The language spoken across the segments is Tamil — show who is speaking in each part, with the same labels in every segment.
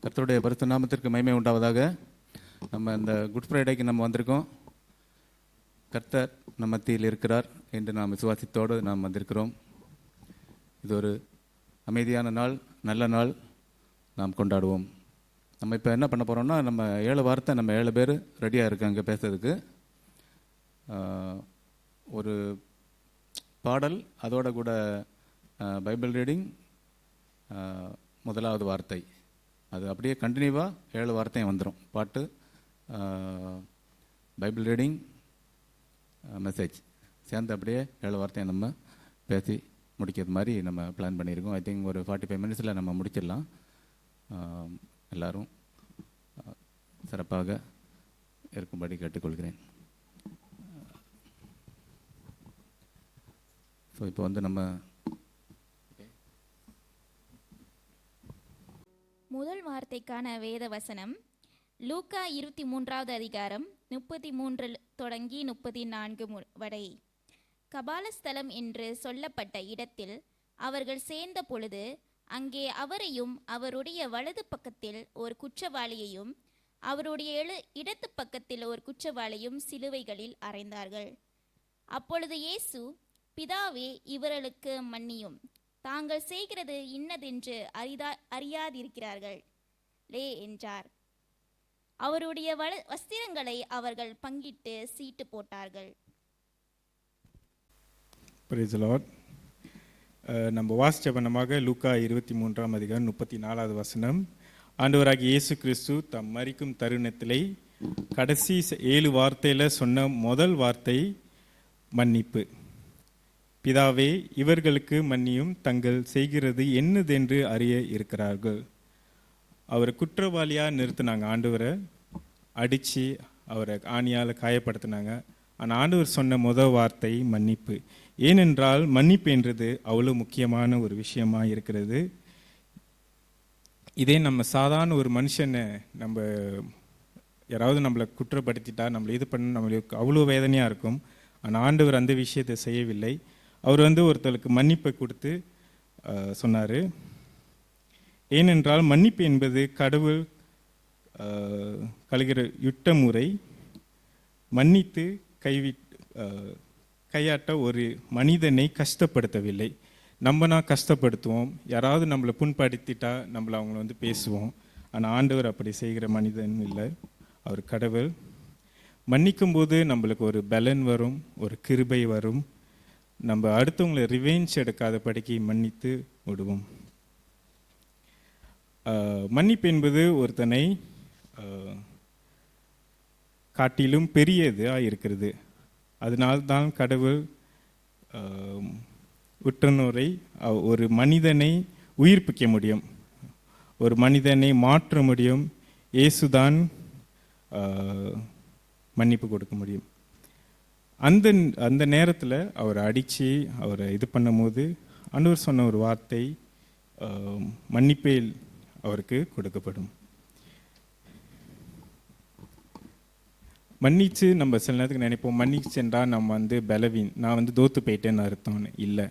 Speaker 1: கர்த்தருடைய பரிசுத்த நாமத்திற்கு மகிமை உண்டாவதாக. நம்ம இந்த குட் ஃப்ரைடேக்கு நம்ம வந்திருக்கோம். கர்த்தர் நம் மத்தியில் இருக்கிறார் என்று நாம் விசுவாசத்தோடு நாம் வந்திருக்கிறோம். இது ஒரு அமைதியான நாள், நல்ல நாள். நாம் கொண்டாடுவோம். நம்ம இப்போ என்ன பண்ண போகிறோம்னா, நம்ம 7 வார்த்தை, நம்ம 7 பேர் ரெடியாக இருக்காங்க பேசுறதுக்கு. ஒரு பாடல், அதோட கூட பைபிள் ரீடிங், முதலாவது வார்த்தை, அது அப்படியே கண்டினியூவாக 7 வார்த்தையும் வந்துடும். பாட்டு, பைபிள் ரீடிங், மெசேஜ் சேர்ந்து அப்படியே 7 வார்த்தையை நம்ம பேசி முடிக்கிறது மாதிரி நம்ம பிளான் பண்ணியிருக்கோம். ஐ திங்க் ஒரு 45 மினிட்ஸில் நம்ம முடிச்சிடலாம். எல்லோரும் சிறப்பாக இருக்கும்படி கேட்டுக்கொள்கிறேன். ஸோ இப்போ வந்து நம்ம
Speaker 2: முதல் வார்த்தைக்கான வேத வசனம் லூக்கா 23வது அதிகாரம் 33 தொடங்கி 34 வரை. கபாலஸ்தலம் என்று சொல்லப்பட்ட இடத்தில் அவர்கள் சேர்ந்த பொழுது அங்கே அவரையும் அவருடைய வலது பக்கத்தில் ஒரு குற்றவாளியையும் அவருடைய இடது பக்கத்தில் ஒரு குற்றவாளியும் சிலுவைகளில் அறைந்தார்கள். அப்பொழுது இயேசு, பிதாவே, இவர்களுக்கு மன்னியும், தாங்கள் செய்கிறது இன்னதென்று அறியாதிருக்கிறார்கள் என்றார். அவருடைய வஸ்திரங்களை அவர்கள் பங்கிட்டு சீட்டு போட்டார்கள்.
Speaker 3: Praise the Lord. நம்ம வாசித்த வண்ணமாக லூக்கா 23ஆம் அதிகாரம் 34வது வசனம். ஆண்டவராகிய இயேசு கிறிஸ்து தம் மரிக்கும் தருணத்திலே கடைசி 7 வார்த்தையில் சொன்ன முதல் வார்த்தை மன்னிப்பு. பிதாவே, இவர்களுக்கு மன்னியும், தங்கள் செய்கிறது என்னதென்று அறிய இருக்கிறார்கள். அவரை குற்றவாளியாக நிறுத்தினாங்க. ஆண்டவரை அடித்து அவரை ஆணியால் காயப்படுத்தினாங்க. ஆனால் ஆண்டவர் சொன்ன முதல் வார்த்தை மன்னிப்பு. ஏனென்றால் மன்னிப்பு என்றது அவ்வளோ முக்கியமான ஒரு விஷயமா இருக்கிறது. இதே நம்ம சாதாரண ஒரு மனுஷனை, நம்ம யாராவது நம்மளை குற்றப்படுத்திட்டா, நம்மளை இது பண்ண, நம்மளுக்கு அவ்வளோ வேதனையாக இருக்கும். ஆனால் ஆண்டவர் அந்த விஷயத்தை செய்யவில்லை. அவர் ஒருத்தருக்கு மன்னிப்பை கொடுத்து சொன்னார். ஏனென்றால் மன்னிப்பு என்பது கடவுள் கழுகிற யுத்த முறை. மன்னித்து கையாட்ட ஒரு மனிதனை கஷ்டப்படுத்தவில்லை. நம்மனா கஷ்டப்படுத்துவோம். யாராவது நம்மளை புண்படுத்திட்டா நம்மளை அவங்கள பேசுவோம். ஆனால் ஆண்டவர் அப்படி செய்கிற மனிதன் இல்லை. அவர் கடவுள். மன்னிக்கும் போது நம்மளுக்கு ஒரு பலன் வரும், ஒரு கிருபை வரும். நம்ம அடுத்தவங்களை ரிவெஞ்ச் எடுக்காத படிக்கு மன்னித்து விடுவோம். மன்னிப்பு என்பது ஒருத்தனை காட்டிலும் பெரியதாக இருக்கிறது. அதனால்தான் கடவுள் உற்றனோரை, ஒரு மனிதனை உயிர்ப்பிக்க முடியும், ஒரு மனிதனை மாற்ற முடியும். இயேசுதான் மன்னிப்பு கொடுக்க முடியும். அந்த நேரத்தில் அவரை அடித்து அவரை இது பண்ணும்போது ஆண்டவர் சொன்ன ஒரு வார்த்தை, மன்னிப்பேல் அவருக்கு கொடுக்கப்படும். மன்னிச்சு நம்ம சில நேரத்துக்கு நினைப்போம், மன்னிச்சென்றா நம்ம பலவீன், நான் தோத்து போயிட்டேன்னு அர்த்தம்னு இல்லை.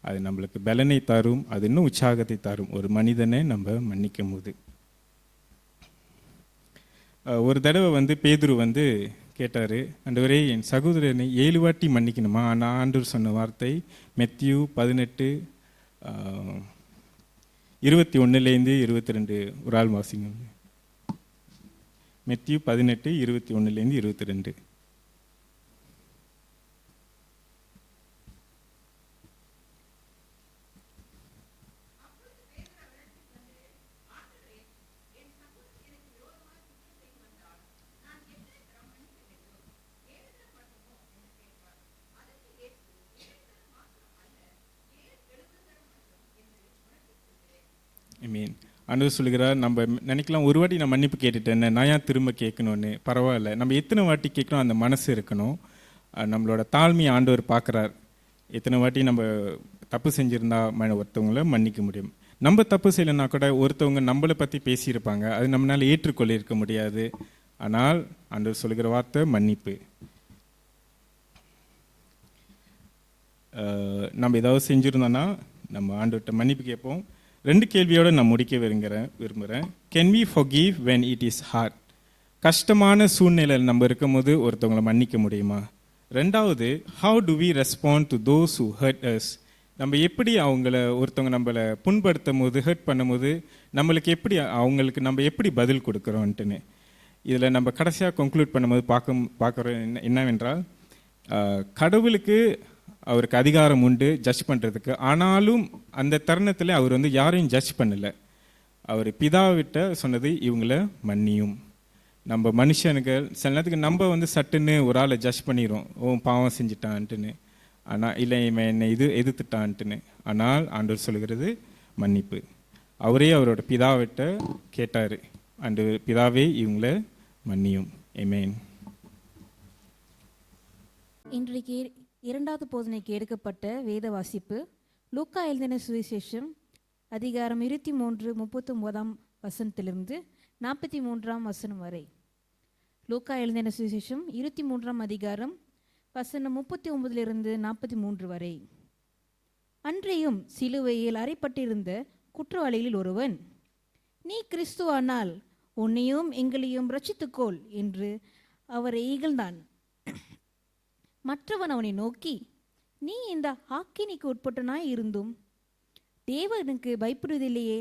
Speaker 3: அது நம்மளுக்கு பலனை தரும், அது இன்னும் உற்சாகத்தை தரும் ஒரு மனிதனை நம்ம மன்னிக்கும் போது. ஒரு தடவை பேதுரு கேட்டார், ஆண்டவரே, என் சகோதரனை 7 வாட்டி மன்னிக்கணுமா? ஆனால் ஆண்டவர் சொன்ன வார்த்தை மத்தேயு 18:21-22 ஒரு ஆள் வாசிங்க. மத்தேயு 18:21-22. மீன் ஆண்டவர் சொல்லுகிறார், நம்ம நினைக்கலாம், ஒரு வாட்டி நான் மன்னிப்பு கேட்டுட்டேன்னு, நான் ஏன் திரும்ப கேட்கணும்னு. பரவாயில்ல, நம்ம எத்தனை வாட்டி கேட்கணும் அந்த மனசு இருக்கணும். நம்மளோட தாழ்மையை ஆண்டவர் பார்க்குறார். எத்தனை வாட்டி நம்ம தப்பு செஞ்சுருந்தா ஒருத்தவங்களை மன்னிக்க முடியும். நம்ம தப்பு செய்யலைன்னா கூட ஒருத்தவங்க நம்மளை பற்றி பேசியிருப்பாங்க, அது நம்மளால் ஏற்றுக்கொள்ளிருக்க முடியாது. ஆனால் ஆண்டவர் சொல்லுகிற வார்த்தை மன்னிப்பு. நம்ம ஏதாவது செஞ்சுருந்தோன்னா நம்ம ஆண்டவர்கிட்ட மன்னிப்பு கேட்போம். 2 கேள்வியோடு நான் முடிக்க விரும்புகிறேன். Can we forgive when it is hard? கஷ்டமான சூழ்நிலையில் நம்ம இருக்கும்போது ஒருத்தவங்களை மன்னிக்க முடியுமா? 2வது, how do we respond to those who hurt us? நம்ம எப்படி ஒருத்தவங்க நம்மளை புண்படுத்தும் போது, ஹர்ட் பண்ணும்போது நம்மளுக்கு அவங்களுக்கு நம்ம எப்படி பதில் கொடுக்குறோன்ட்டுன்னு. இதில் நம்ம கடைசியாக கன்க்ளூட் பண்ணும்போது பார்க்குறோம் என்னவென்றால், கடவுளுக்கு அவருக்கு அதிகாரம் உண்டு ஜட்ஜ் பண்ணுறதுக்கு. ஆனாலும் அந்த தருணத்தில் அவர் யாரையும் ஜட்ஜ் பண்ணலை. அவர் பிதாவிட்ட சொன்னது இவங்கள மன்னியும். நம்ம மனுஷனுகள் சில நேரத்துக்கு நம்ம சட்டுன்னு ஒரு ஆளை ஜட்ஜ் பண்ணிடுறோம், பாவம் செஞ்சிட்டான்ட்டுன்னு, ஆனால் இல்லை இவன் என்னை எதிர்த்துட்டான்ட்டுன்னு. ஆனால் ஆண்டவர் சொல்கிறது மன்னிப்பு. அவரே அவரோட பிதாவிட்ட கேட்டார், அண்டு பிதாவே இவங்கள மன்னியும். ஆமென்.
Speaker 4: இன்றைக்கு 2வது போதனைக்கு எடுக்கப்பட்ட வேத வாசிப்பு லூக்கா எழுதின சுவிசேஷம் அதிகாரம் 23 39 வசனத்திலிருந்து 43 வசனம் வரை. லூக்கா எழுதின சுவிசேஷம் 23 அதிகாரம் வசனம் 39 43 வரை. அன்றையும் சிலுவையில் அறைப்பட்டிருந்த குற்றவாளிகளில் ஒருவன், நீ கிறிஸ்துவானால் உன்னையும் எங்களையும் ரட்சித்துக்கொள் என்று அவரை இகழ்ந்தான். மற்றவன் அவனை நோக்கி, நீ இந்த ஆக்கினிக்கு உட்பட்டனாய் இருந்தும் தேவனுக்கு பயப்படுவதில்லையே?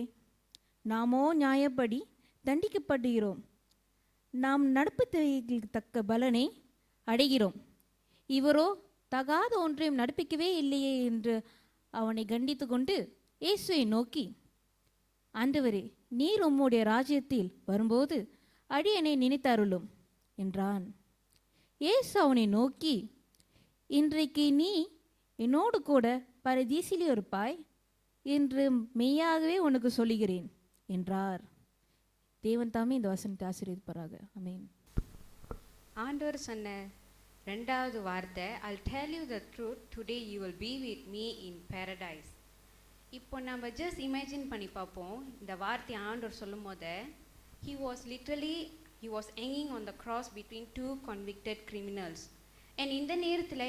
Speaker 4: நாமோ நியாயப்படி தண்டிக்கப்படுகிறோம், நாம் நடப்பித்தவைகளுக்கு தக்க பலனை அடைகிறோம், இவரோ தகாத ஒன்றையும் நடப்பிக்கவே இல்லையே என்று அவனை கண்டித்து கொண்டு இயேசுவை நோக்கி, ஆண்டவரே, நீர் உம்முடைய ராஜ்யத்தில் வரும்போது அடியனை நினைத்தருளும் என்றான். இயேசு அவனை நோக்கி, இன்றைக்கு நீ என்னோடு கூட பரதீசிலே இருப்பாய் என்று மெய்யாகவே உனக்கு சொல்லுகிறேன் என்றார். தேவன் தாமே இந்த வசனத்தை ஆசீர்வதிப்பாராக. ஆமென்.
Speaker 5: ஆண்டவர் சொன்ன 2வது வார்த்தை, I'll tell you the truth, today you will be with me in paradise. இப்போ நம்ம ஜஸ்ட் இமேஜின் பண்ணி பார்ப்போம். இந்த வார்த்தை ஆண்டவர் சொல்லும் போது, he was hanging on the cross between 2 convicted criminals. And in the நேரத்தில்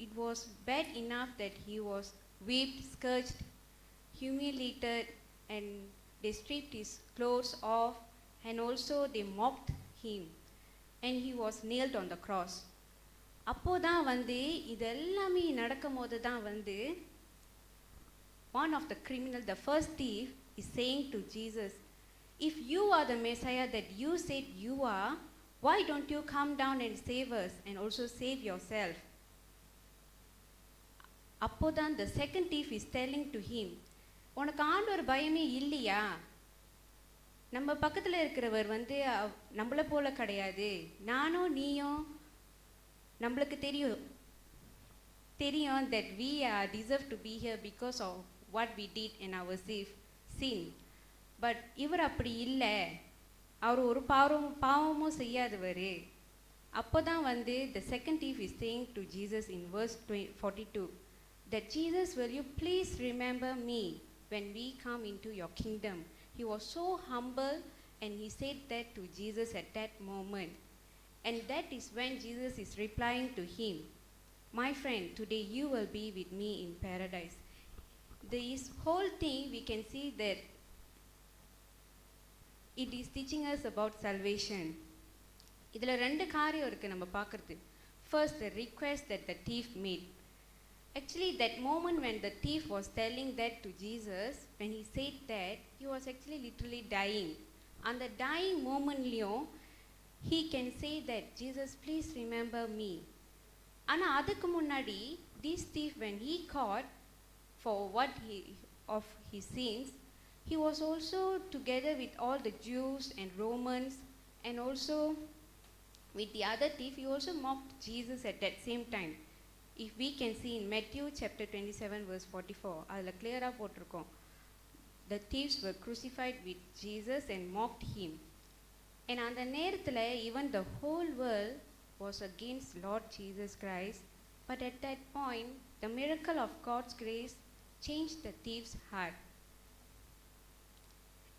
Speaker 5: it was bad enough that he was whipped, scourged, humiliated, and they stripped his clothes off, and also they mocked him, and he was nailed on the cross. அப்போதான் இதெல்லாமே நடக்கும் போது தான் one of the criminals, the first thief, is saying to Jesus, if you are the Messiah that you said you are, why don't you come down and save us and also save yourself? அப்போதான் the second thief is telling to him, உனக்கு ஆண்டவர் பயமே இல்லையா? நம்ம பக்கத்தில் இருக்கிறவர் நம்மளை போல கிடையாது, நானும் நீயும் நம்மளுக்கு தெரியும் that we deserve to be here because of what we did in our sin. But இவர் அப்படி இல்லை, அவர் ஒரு பாவமும் செய்யாதவர். அப்போதான் the second thief is saying to Jesus in verse 42 that Jesus, will you please remember me when we come into your kingdom? He was so humble and he said that to Jesus at that moment. And that is when Jesus is replying to him, my friend, today you will be with me in paradise. This whole thing we can see that it is teaching us about salvation. இதில் 2 காரியம் இருக்குது நம்ம பார்க்குறது. First, the request that the thief made. Actually, that moment when the thief was telling that to Jesus, when he said that, he was actually literally dying. And the dying momentலையும் he can say that, Jesus, please remember me. ஆனால் அதுக்கு முன்னாடி this thief, when he caught for what of his sins, he was also together with all the Jews and Romans, and also with the other thief, he also mocked Jesus at that same time. If we can see in Matthew chapter 27 verse 44, அதில் clear-ஆ போட்டிருக்கோம், the thieves were crucified with Jesus and mocked him. And அந்த நேரத்தில் even the whole world was against Lord Jesus Christ, but at that point the miracle of God's grace changed the thief's heart.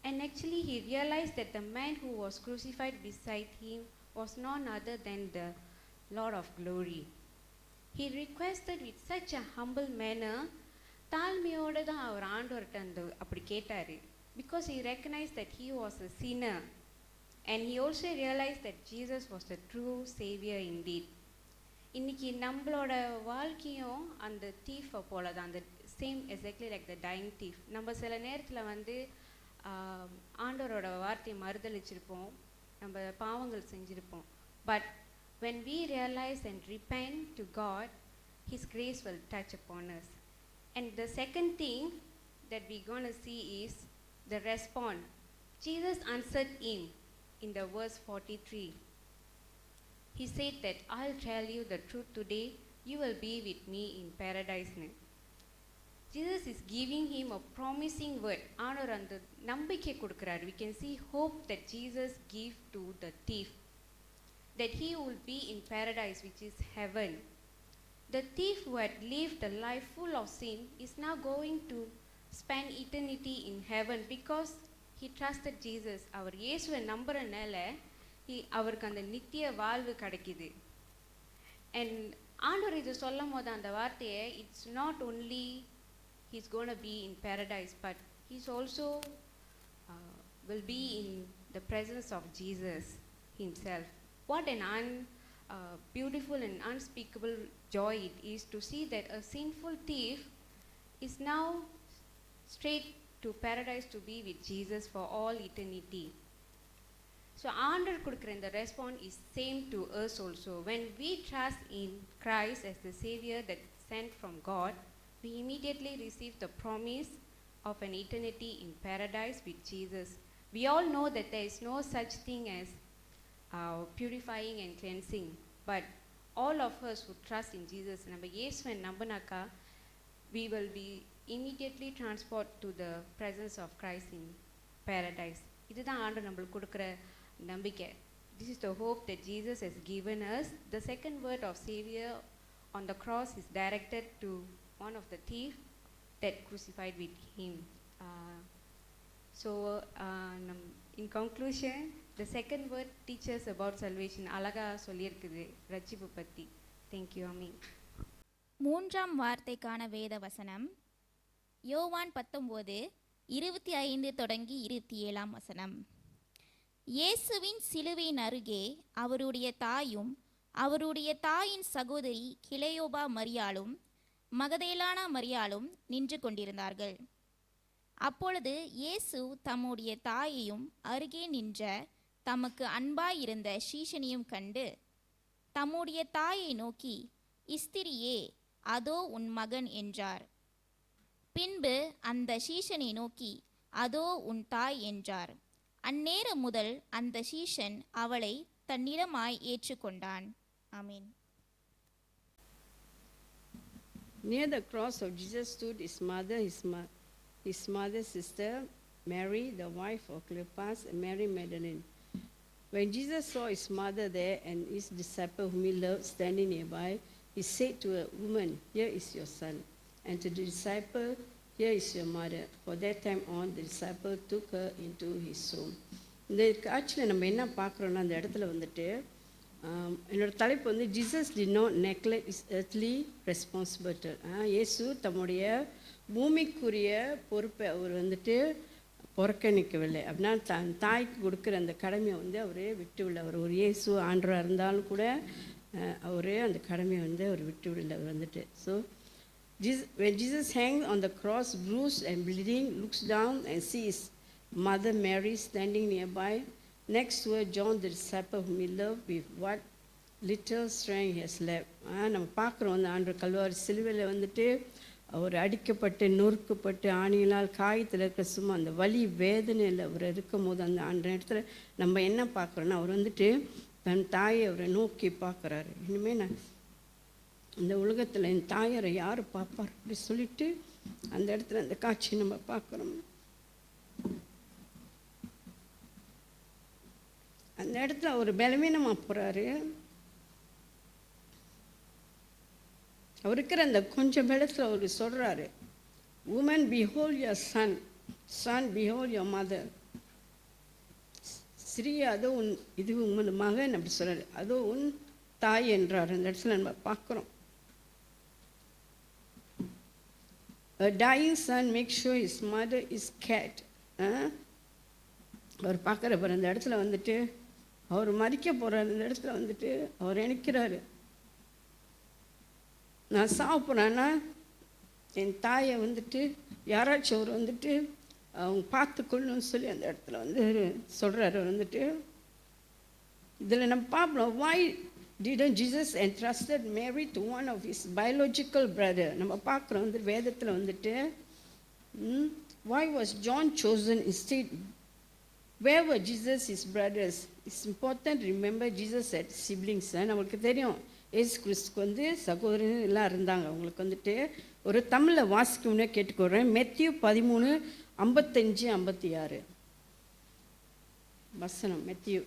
Speaker 5: And actually he realized that the man who was crucified beside him was none other than the Lord of glory. He requested with such a humble manner தாழ்மையோடு தான் அவர் ஆண்டவர்கிட்ட அப்படி கேட்டார். Because he recognized that he was a sinner and he also realized that Jesus was the true savior indeed. இன்னைக்கு நம்மளோட வாழ்க்கையும் அந்த தீஃபை போல தான், அந்த same exactly like the dying thief. நம்ம சில நேரத்தில் வந்து ஆண்டவரோட வார்த்தையை மறுதளிச்சிருப்போம், நம்ம பாவங்கள் செஞ்சுருப்போம். But when we realize and repent to God, his grace will touch upon us. And the second thing that we're going to see is the response. Jesus answered him in the verse 43. He said that I'll tell you the truth today, you will be with me in paradise. Jesus is giving him a promising word. ஆண்டவர் அந்த நம்பிக்கை கொடுக்கிறார். We can see hope that Jesus gave to the thief, that he will be in paradise, which is heaven. The thief who had lived a life full of sin is now going to spend eternity in heaven because he trusted Jesus. அவர் இயேசுவை நம்புறனால அவருக்கு அந்த நித்திய வாழ்வு கிடைக்குது. அண்ட் ஆண்டவர் இது சொல்லும் போது அந்த வார்த்தையை, it's not only he's going to be in paradise, but he's also will be in the presence of Jesus himself. What an beautiful and unspeakable joy it is to see that a sinful thief is now straight to paradise to be with Jesus for all eternity. So ஆண்டவர் கொடுக்குற இந்த response is same to us also. When we trust in Christ as the Savior that sent from God, we immediately receive the promise of an eternity in paradise with Jesus. We all know that there is no such thing as purifying and cleansing, but all of us who trust in Jesus, நம்ம இயேசுவை நம்பினாக்கா, we will be immediately transported to the presence of Christ in paradise. இதுதான் ஆண்டவர் நம்மளுக்கு கொடுக்குற நம்பிக்கை. This is the hope that Jesus has given us. The second word of Savior on the cross is directed to one of the thief that crucified with him. In conclusion, the second word teaches about salvation. அழகா சொல்லியிருக்குது ரட்சிப்பு பற்றி. Thank you, Ami.
Speaker 2: மூன்றாம் வார்த்தைக்கான வேத வசனம் யோவான் 19:25 தொடங்கி 27 வசனம். இயேசுவின் சிலுவையின் அருகே அவருடைய தாயும் அவருடைய தாயின் சகோதரி கிளையோபா மரியாளும் மகதலேனா மரியாளும் நின்று கொண்டிருந்தார்கள். அப்பொழுது இயேசு தம்முடைய தாயையும் அருகே நின்ற தமக்கு அன்பாயிருந்த சீஷனையும் கண்டு தம்முடைய தாயை நோக்கி, இஸ்திரியே, அதோ உன் மகன் என்றார். பின்பு அந்த சீஷனை நோக்கி, அதோ உன் தாய் என்றார். அந்நேரம் முதல் அந்த சீஷன் அவளை தன்னிடமாய் ஏற்றுக்கொண்டான். ஆமீன்.
Speaker 6: Near the cross of Jesus stood his mother, his mother's sister, Mary, the wife of Cleopas, and Mary Magdalene. When Jesus saw his mother there and his disciple whom he loved standing nearby, he said to her, Woman, here is your son. And to the disciple, Here is your mother. For that time on, the disciple took her into his home. இந்த ஆக்சுவலி நம்ம என்ன பார்க்குறோன்னா, அந்த இடத்துல வந்துட்டு என்னோடய தலைப்பு வந்து Jesus did not neglect is earthly responsibility. இயேசு தம்முடைய பூமிக்குரிய பொறுப்பை அவர் வந்துட்டு புறக்கணிக்கவில்லை. அப்படின்னா தன் தாய்க்கு கொடுக்குற அந்த கடமையை வந்து அவரே விட்டுவில்லை. அவர் ஒரு இயேசு ஆண்டராக இருந்தாலும் கூட அவரே அந்த கடமையை வந்து அவர் விட்டுவிடலை. அவர் வந்துட்டு when Jesus hangs on the cross, bruised and bleeding, looks down and sees Mother Mary standing nearby. Next to her, John the disciple whom he loved with what little strength he has left. நம்ம பார்க்குறோம், அந்த ஆண்டு கல்வாரி சிலுவையில் வந்துட்டு அவர் அடிக்கப்பட்டு நொறுக்கப்பட்டு ஆணிகளால் காயத்தில் இருக்க சும்மா அந்த வலி வேதனையில் அவர் இருக்கும் போது அந்த இடத்துல நம்ம என்ன பார்க்குறோன்னா, அவர் வந்துட்டு தன் தாயை அவரை நோக்கி பார்க்குறாரு. இனிமேல் நான் இந்த உலகத்தில் என் தாயாரை யார் பார்ப்பார் அப்படி சொல்லிட்டு அந்த இடத்துல அந்த காட்சி நம்ம பார்க்குறோம். அந்த இடத்துல அவர் பலவீனமாக போகிறாரு. அவர் இருக்கிற அந்த கொஞ்சம் பலத்தில் அவர் சொல்கிறாரு, woman behold your son, son behold your mother. ஸ்ரீ அதோ உன் இது உமது மகன் அப்படி சொல்கிறாரு. அதோ உன் தாய் என்றார். அந்த இடத்துல நம்ம பார்க்குறோம். A dying son makes sure his mother is cat. அவர் பார்க்குறப்ப அந்த இடத்துல வந்துட்டு அவர் மறிக்க போகிறார். அந்த இடத்துல வந்துட்டு அவர் நினைக்கிறாரு, நான் சாவ போனேன்னா என் தாயை வந்துட்டு யாராச்சும் அவர் வந்துட்டு அவங்க பார்த்துக்கொள்ளணும்னு சொல்லி அந்த இடத்துல வந்து சொல்கிறாரு. வந்துட்டு இதில் நம்ம பார்ப்போம், why didn't Jesus entrusted Mary to one of his biological brother? நம்ம பார்க்குறோம் வந்து வேதத்தில் வந்துட்டு why was John chosen instead? Where were Jesus his brothers? It's important to remember Jesus had siblings. நம்மளுக்கு தெரியும் ஏசு கிறிஸ்துக்கு வந்து சகோதரன் எல்லாம் இருந்தாங்க. அவங்களுக்கு வந்துட்டு ஒரு தமிழில் வாசிக்கணும்னே கேட்டுக்கொள்கிறேன். Matthew 13:55-56 வசனம். Matthew.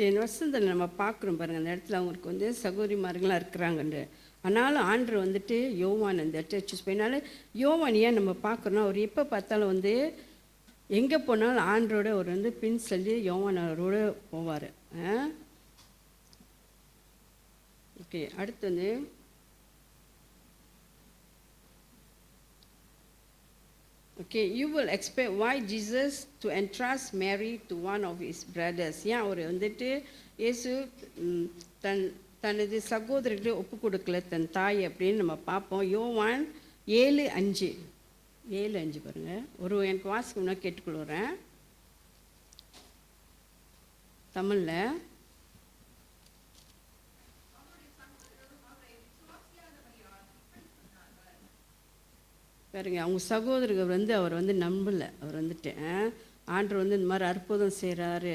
Speaker 6: என் வசனத்தில் நம்ம பார்க்குறோம் பாருங்கள், அந்த இடத்துல அவங்களுக்கு வந்து சகோதரிமார்கள்லாம் இருக்கிறாங்கன்ற. ஆனாலும் ஆண்டவர் வந்துட்டு யோவான் அந்த இடத்த சூஸ் பண்ணினால யோவான் ஏன் நம்ம பார்க்குறோன்னா, அவர் எப்போ பார்த்தாலும் வந்து எங்கே போனாலும் ஆண்டரோட அவர் வந்து பின் சொல்லி யோவான் அவரோட போவார். ஓகே, அடுத்து வந்து Okay, you will expect why Jesus to entrust Mary to one of his brothers. ஏன் அவர் வந்துட்டு இயேசு தனது சகோதரர்களை ஒப்பு கொடுக்கல தன் தாய் அப்படின்னு நம்ம பார்ப்போம். யோவான் 7:5 பாருங்கள். எனக்கு வாசிக்கணும்னா கேட்டுக்கொள்கிறேன் தமிழில். பாருங்க, அவங்க சகோதரர்கள் வந்து அவர் வந்து நம்பலை. அவர் வந்துட்டு ஆண்டவர் வந்து இந்த மாதிரி அற்புதம் செய்கிறாரு,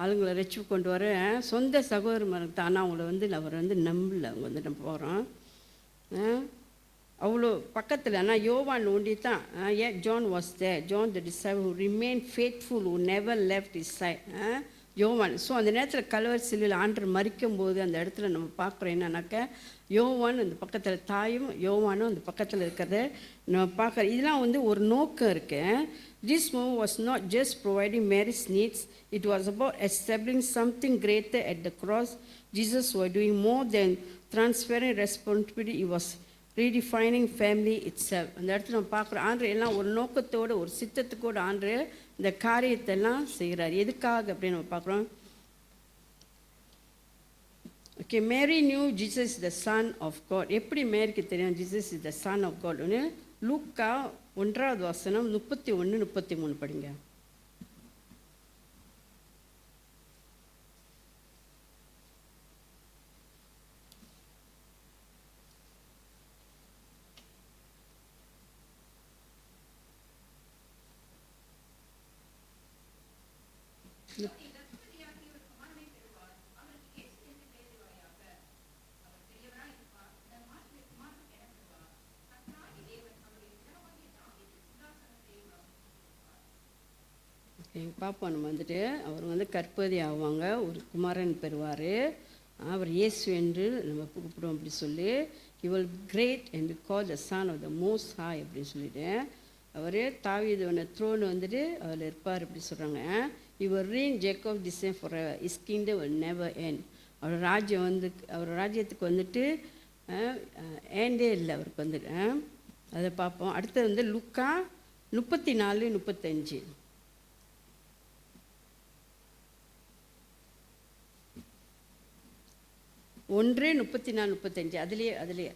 Speaker 6: ஆளுங்களை ரெச்சு கொண்டு வர சொந்த சகோதரர்களுக்கு தான். ஆனால் அவங்கள வந்து அவர் வந்து நம்பலை. அவங்க வந்து நம்ம போகிறோம் அவ்வளோ பக்கத்தில். ஆனால் யோவான் ஒண்டி தான். Yet John was there. John the disciple who remained faithful, who never left his side. யோவான். ஸோ அந்த நேரத்தில் கல்வாரி சிலுவையில் ஆண்டவர் மரிக்கும் போது அந்த இடத்துல நம்ம பார்க்குறோம் என்னன்னாக்க யோவான் அந்த பக்கத்தில், தாயும் யோவானும் அந்த பக்கத்தில் இருக்கிறத நம்ம பார்க்குறோம். இதெல்லாம் வந்து ஒரு நோக்கம் இருக்கு. This move was not just providing Mary's needs, it was about establishing something greater at the cross. Jesus was doing more than transferring responsibility, he was redefining family itself. அந்த இடத்துல நம்ம பார்க்குறோம் ஆண்டு எல்லாம் ஒரு நோக்கத்தோடு ஒரு சித்தத்துக்கோடு ஆண்டு இந்த காரியத்தெல்லாம் செய்கிறார். எதுக்காக அப்படின்னு நம்ம பார்க்குறோம். Okay, Mary knew Jesus the son of God. எப்படி மேரிக்கு தெரியும் Jesus is the son of God? லூக்கா 1:31-33 படிங்க. எங்கள் பாப்பா நம்ம வந்துட்டு அவர் வந்து கற்பதி ஆவாங்க, ஒரு குமாரன் பெறுவார், அவர் இயேசு என்று நம்ம கூப்பிடுவோம் அப்படி சொல்லி. he will great and be called the son of the most high அப்படின்னு சொல்லிட்டு அவர் தாவீதோட த்ரோன் வந்துட்டு அதில் இருப்பார் அப்படி சொல்கிறாங்க. he will reign Jacob descend forever, his kingdom will never end. அவர் ராஜ்யம் வந்து அவர் ராஜ்யத்துக்கு வந்துட்டு ஏண்டே இல்லை அவருக்கு வந்துட்டு. அதை பார்ப்போம். அடுத்தது வந்து லூக்கா 34-35. 1:34-35 அதுலேயே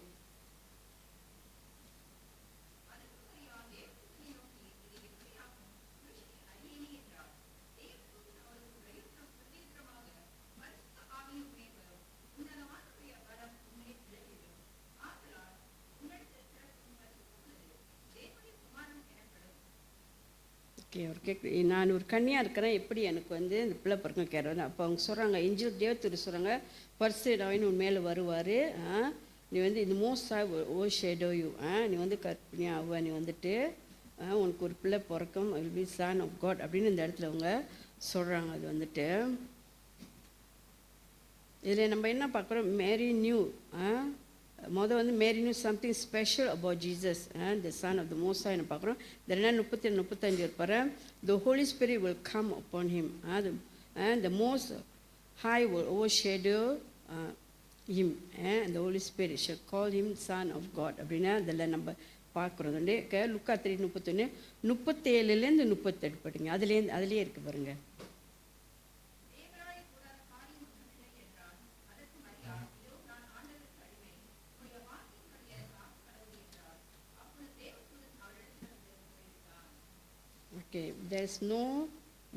Speaker 6: ஓகே ஒரு நான் ஒரு கன்னியாக இருக்கிறேன், எப்படி எனக்கு வந்து இந்த பிள்ளை பிறக்கும் கேட்குறேன். அப்போ அவங்க சொல்கிறாங்க, ஏஞ்சல் தேவத்தூர் சொல்கிறாங்க, பரிசுடாவின்னு உன் மேலே வருவார், நீ வந்து இந்த மோஸ்டாக ஓ ஷேடோ யூ, நீ வந்து கற்பிணியாக ஆவ, நீ வந்துட்டு உனக்கு ஒரு பிள்ளை பிறக்கும், will be son of God அப்படின்னு இந்த இடத்துல அவங்க சொல்கிறாங்க. அது வந்துட்டு இதில் நம்ம என்ன பார்க்குறோம், மேரி நியூ வந்து Mary knew something special about Jesus the son of the most high பார்க்குறோம். இந்த 35 இருப்பார், the holy spirit will come upon him, the most high will overshadow him, the holy spirit shall call him son of God அப்படின்னா அதில் நம்ம பார்க்குறோம். லுக்கா 3:31 37லேருந்து 38 படிங்க, அதுலேயே இருக்குது பாருங்கள். Okay, there is no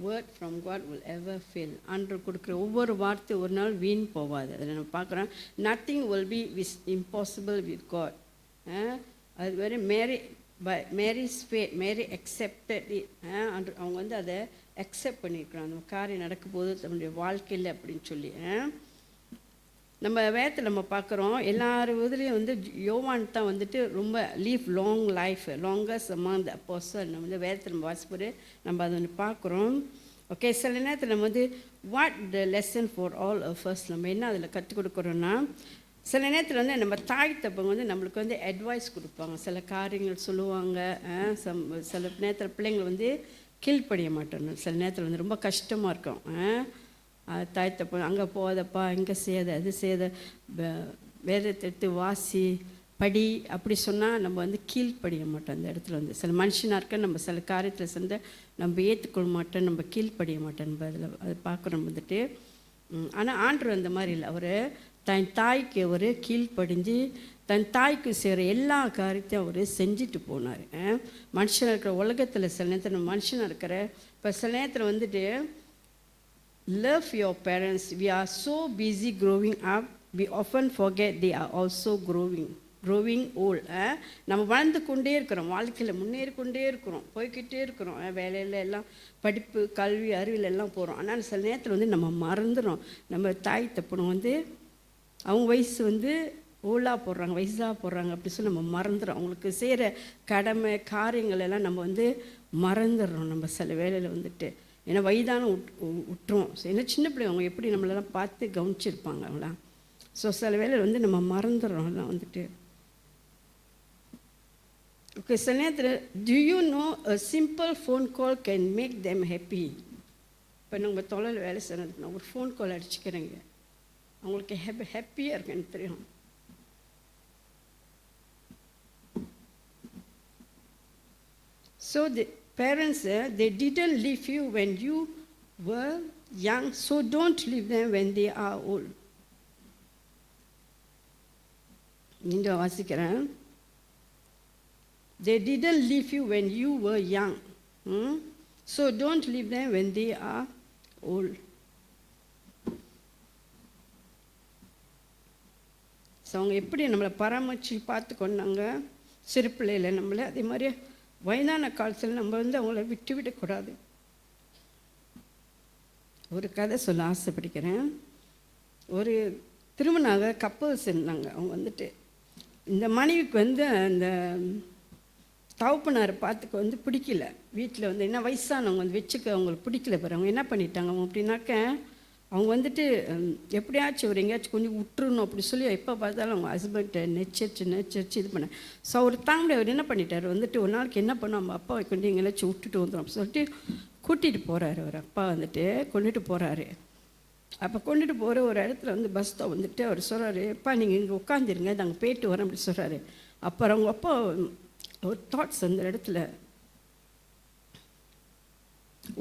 Speaker 6: word from God will ever fail. அன்று கொடுக்குற ஒவ்வொரு வார்த்தை ஒரு நாள் வீண் போகாது. அதில் நம்ம பார்க்குறோம், nothing will be impossible with God. அது வேறு Mary's faith, Mary accepted it. அவங்க வந்து அதை அக்செப்ட் பண்ணியிருக்கிறாங்க, அந்த காரியம் நடக்கும் போது தன்னுடைய வாழ்க்கையில் அப்படின்னு சொல்லி. நம்ம வேதத்தில் நம்ம பார்க்குறோம், எல்லார் இதுலேயும் வந்து யோவான் தான் வந்துட்டு ரொம்ப leave long life, longest among the apostles. நம்ம வந்து வேதத்தில் நம்ம வாசிப்போது நம்ம அதை ஒன்று பார்க்குறோம். ஓகே, சில நேரத்தில் நம்ம வந்து what the lesson for all first நம்ம என்ன அதில் கற்றுக் கொடுக்குறோன்னா, சில நேரத்தில் வந்து நம்ம தாய் தப்பங்க வந்து நம்மளுக்கு வந்து அட்வைஸ் கொடுப்பாங்க, சில காரியங்கள் சொல்லுவாங்க. சில நேரத்தில் பிள்ளைங்களை வந்து கீழ்ப்படிய மாட்டோம், சில நேரத்தில் வந்து ரொம்ப கஷ்டமாக இருக்கும். தாய் தப்பு அங்கே போகாதப்பா, இங்கே செய்யாத, அது செய்யாத, வேதத்தை எடுத்து வாசி படி அப்படி சொன்னால் நம்ம வந்து கீழ்ப்படிய மாட்டோம். அந்த இடத்துல வந்து சில மனுஷனாக இருக்க நம்ம சில காரியத்தில் சேர்ந்து நம்ம ஏற்றுக்கொள்ள மாட்டோம், நம்ம கீழ்ப்படிய மாட்டோம். நம்ம அதில் அது பார்க்குறோம் வந்துட்டு. ஆனால் ஆண்டவர் அந்த மாதிரி இல்லை, அவர் தன் தாய்க்கு அவர் கீழ்ப்படிஞ்சு தன் தாய்க்கு செய்கிற எல்லா காரியத்தையும் அவர் செஞ்சுட்டு போனார். மனுஷனாக இருக்கிற உலகத்தில் சில நேரத்தில் மனுஷனாக இருக்கிற இப்போ சில நேரத்தில் வந்துட்டு love your parents. We are so busy growing up, we often forget they are also growing old. நம்ம வளர்ந்து கொண்டே இருக்கிறோம், வாழ்க்கையில் முன்னேறி கொண்டே இருக்கிறோம், போய்கிட்டே இருக்கிறோம், வேலையில் எல்லாம் படிப்பு கல்வி அறிவில் எல்லாம் போகிறோம். ஆனால் சில நேரத்தில் வந்து நம்ம மறந்துடும், நம்ம தாய் தப்புனம் வந்து அவங்க வயசு வந்து ஓலாக போடுறாங்க, வயசாக போடுறாங்க அப்படி சொல்லி நம்ம மறந்துடும். அவங்களுக்கு செய்கிற கடமை காரியங்கள் எல்லாம் நம்ம வந்து மறந்துடுறோம் நம்ம சில வேலையில் வந்துட்டு. ஏன்னா வயதான விட்டுரும். ஏன்னா சின்ன பிள்ளைங்க அவங்க எப்படி நம்மளெல்லாம் பார்த்து கவனிச்சிருப்பாங்க அவங்களாம். ஸோ சில வேலையில் வந்து நம்ம மறந்துடுறோம் எல்லாம் வந்துட்டு. ஓகே, சில நேரத்தில் do you know a simple phone call can make them happy. இப்போ நம்ம தொழில் வேலை செய்யறதுக்கு நான் ஒரு ஃபோன் கால் அடிச்சுக்கிறேங்க, அவங்களுக்கு ஹாப்பியாக இருக்குன்னு தெரியும். So parents, they didn't leave you when you were young, so don't leave them when they are old. நீங்க வாசிக்கிறேன், they didn't leave you when you were young, so don't leave them when they are old. So அவங்க எப்படி நம்மளை பராமரித்து பார்த்து கொண்டாங்க சிறு பிள்ளையில் நம்மளை, அதே மாதிரி வயதான காலத்தில் நம்ம வந்து அவங்கள விட்டுவிடக்கூடாது. ஒரு கதை சொல்ல ஆசைப்படுகிறேன். ஒரு திருமணாக கப்பல்ஸ் இருந்தாங்க. அவங்க வந்துட்டு இந்த மனைவிக்கு வந்து அந்த தகப்பனாரை பார்த்துக்க வந்து பிடிக்கல, வீட்டில் வந்து என்ன வயசானவங்க வந்து வச்சுக்க அவங்களுக்கு பிடிக்கல. பாரு அவங்க என்ன பண்ணிட்டாங்க, அவங்க அப்படின்னாக்க அவங்க வந்துட்டு எப்படியாச்சும் ஒரு எங்கேயாச்சும் கொஞ்சம் விட்டுருணும் அப்படி சொல்லி எப்போ பார்த்தாலும் அவங்க ஹஸ்பண்ட்டை நெச்சரிச்சு இது பண்ண. ஸோ அவர் தாங்க அவர் என்ன பண்ணிட்டார் வந்துட்டு, ஒரு நாளைக்கு என்ன பண்ணோம், நம்ம அப்பாவை கொண்டு எங்கேயாச்சும் விட்டுட்டு வந்துடும் அப்படின்னு சொல்லிட்டு கூட்டிகிட்டு போகிறாரு. அவர் அப்பா வந்துட்டு கொண்டுட்டு போகிறாரு. அப்போ கொண்டுட்டு போகிற ஒரு இடத்துல வந்து பஸ் தான் வந்துட்டு அவர் சொல்கிறாரு, அப்பா நீங்கள் இங்கே உட்காந்துருங்க, நாங்கள் போயிட்டு வரோம் அப்படி சொல்கிறாரு. அப்புறம் அவங்க அப்பா ஒரு தாட்ஸ் அந்த இடத்துல,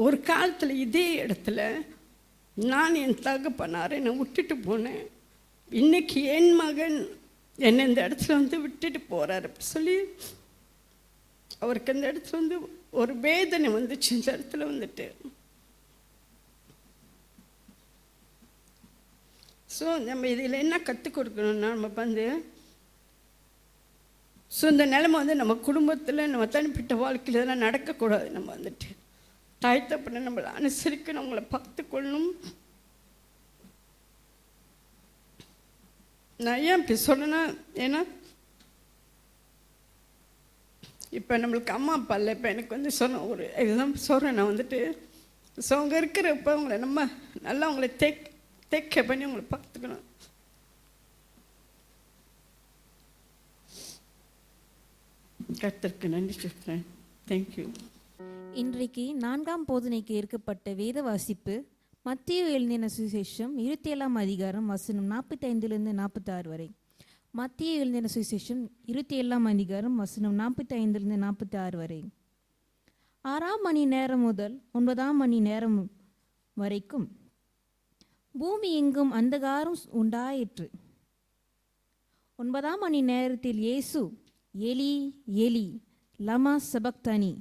Speaker 6: ஒரு காலத்தில் இதே இடத்துல நான் என் தகப்பனாரை நான் விட்டுட்டு போனேன், இன்னைக்கு என் மகன் என்னை இந்த இடத்துல வந்து விட்டுட்டு போகிறார் அப்படி சொல்லி அவருக்கு அந்த இடத்துல வந்து ஒரு வேதனை வந்துச்சு இந்த இடத்துல வந்துட்டு. ஸோ நம்ம இதில் என்ன கற்றுக் கொடுக்கணும்னா, நம்ம வந்து ஸோ இந்த நிலைமை வந்து நம்ம குடும்பத்தில் நம்ம தனிப்பட்ட வாழ்க்கையில் இதெல்லாம் நடக்கக்கூடாது. நம்ம வந்துட்டு தாய் தப்பனை நம்மளை அனுசரிக்கணும், அவங்கள பார்த்து கொள்ளணும். நான் ஏன் இப்படி சொன்னேன்னா, ஏன்னா இப்போ நம்மளுக்கு அம்மா அப்பா இல்லை. இப்போ எனக்கு வந்து சொன்ன ஒரு இதுதான் சொல்கிறேன் நான் வந்துட்டு. ஸோ அவங்க இருக்கிறப்ப அவங்கள நம்ம நல்லா அவங்கள தேக்க பண்ணி அவங்கள பார்த்துக்கணும். கர்த்தருக்கு நன்றி சொல்கிறேன். தேங்க்யூ.
Speaker 4: இன்றைக்கு 4ஆம் போதனைக்கு ஏற்கப்பட்ட வேத வாசிப்பு மத்தேயு எழுதின சுவிசேஷம் 27ஆம் அதிகாரம் வசனம் 45 46 வரை. மத்தேயு எழுதின சுவிசேஷம் 27ஆம் அதிகாரம் வசனம் 45 46 வரை. 6ஆம் மணி நேரம் முதல் 9ஆம் மணி நேரம் வரைக்கும் பூமி எங்கும் அந்தகாரம் உண்டாயிற்று. 9ஆம் மணி நேரத்தில் இயேசு எலி எலி லமா சபக்தனி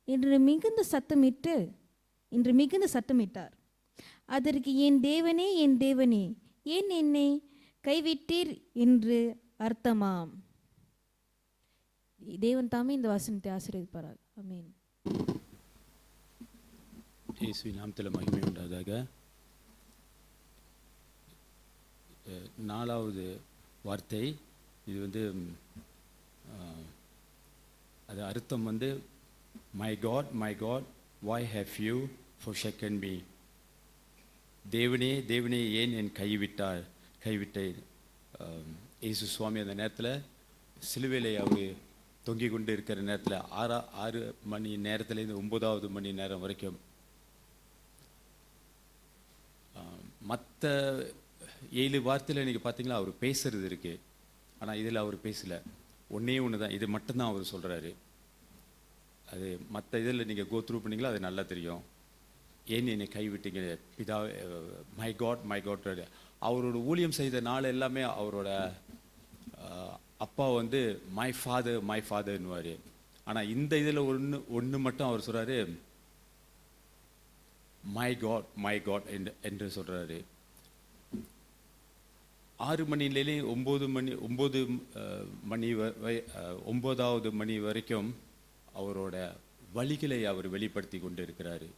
Speaker 4: என்று மிகுந்த சத்தமிட்டார். அதற்கு என் தேவனே ஏன் என்னை கைவிட்டீர் என்று அர்த்தமாம். தேவன் தாமே இந்த வசனத்தை ஆசீர்வதிப்பாராக. ஆமென்.
Speaker 7: இயேசுவின் நாமத்தில் மகிமை உண்டாதாக. 4வது வார்த்தை இது வந்து அது அர்த்தம் வந்து my God why have you forsaken me. தேவனே தேவனே ஏன் என் கைவிட்டேன். இயேசு சுவாமி அந்த நேரத்தில் சிலுவையில் அவர் தொங்கி கொண்டு இருக்கிற நேரத்தில் 6 மணி நேரத்துலேருந்து 9வது மணி நேரம் வரைக்கும் மற்ற 7 வார்த்தையில் நீங்கள் பார்த்தீங்களா அவர் பேசுறது இருக்கு. ஆனால் இதில் அவர் பேசலை. ஒன்றே ஒன்று தான், இது மட்டும்தான் அவர் சொல்கிறாரு. அது மற்ற இதில் நீங்கள் கோ த்ரூ பண்ணிங்களா அது நல்லா தெரியும். ஏன் என்னை கைவிட்டீங்க பிதா, மை காட். அவரோட ஊழியம் செய்த நாள் எல்லாமே அவரோட அப்பா வந்து மை ஃபாதர்னுவார். ஆனால் இந்த இதில் ஒன்று மட்டும் அவர் சொல்கிறாரு மை காட் என்று சொல்கிறாரு. 6 மணிலேயே 9வது மணி வரைக்கும் அவரோட வழிகளை அவர் வெளிப்படுத்தி கொண்டு இருக்கிறாரு.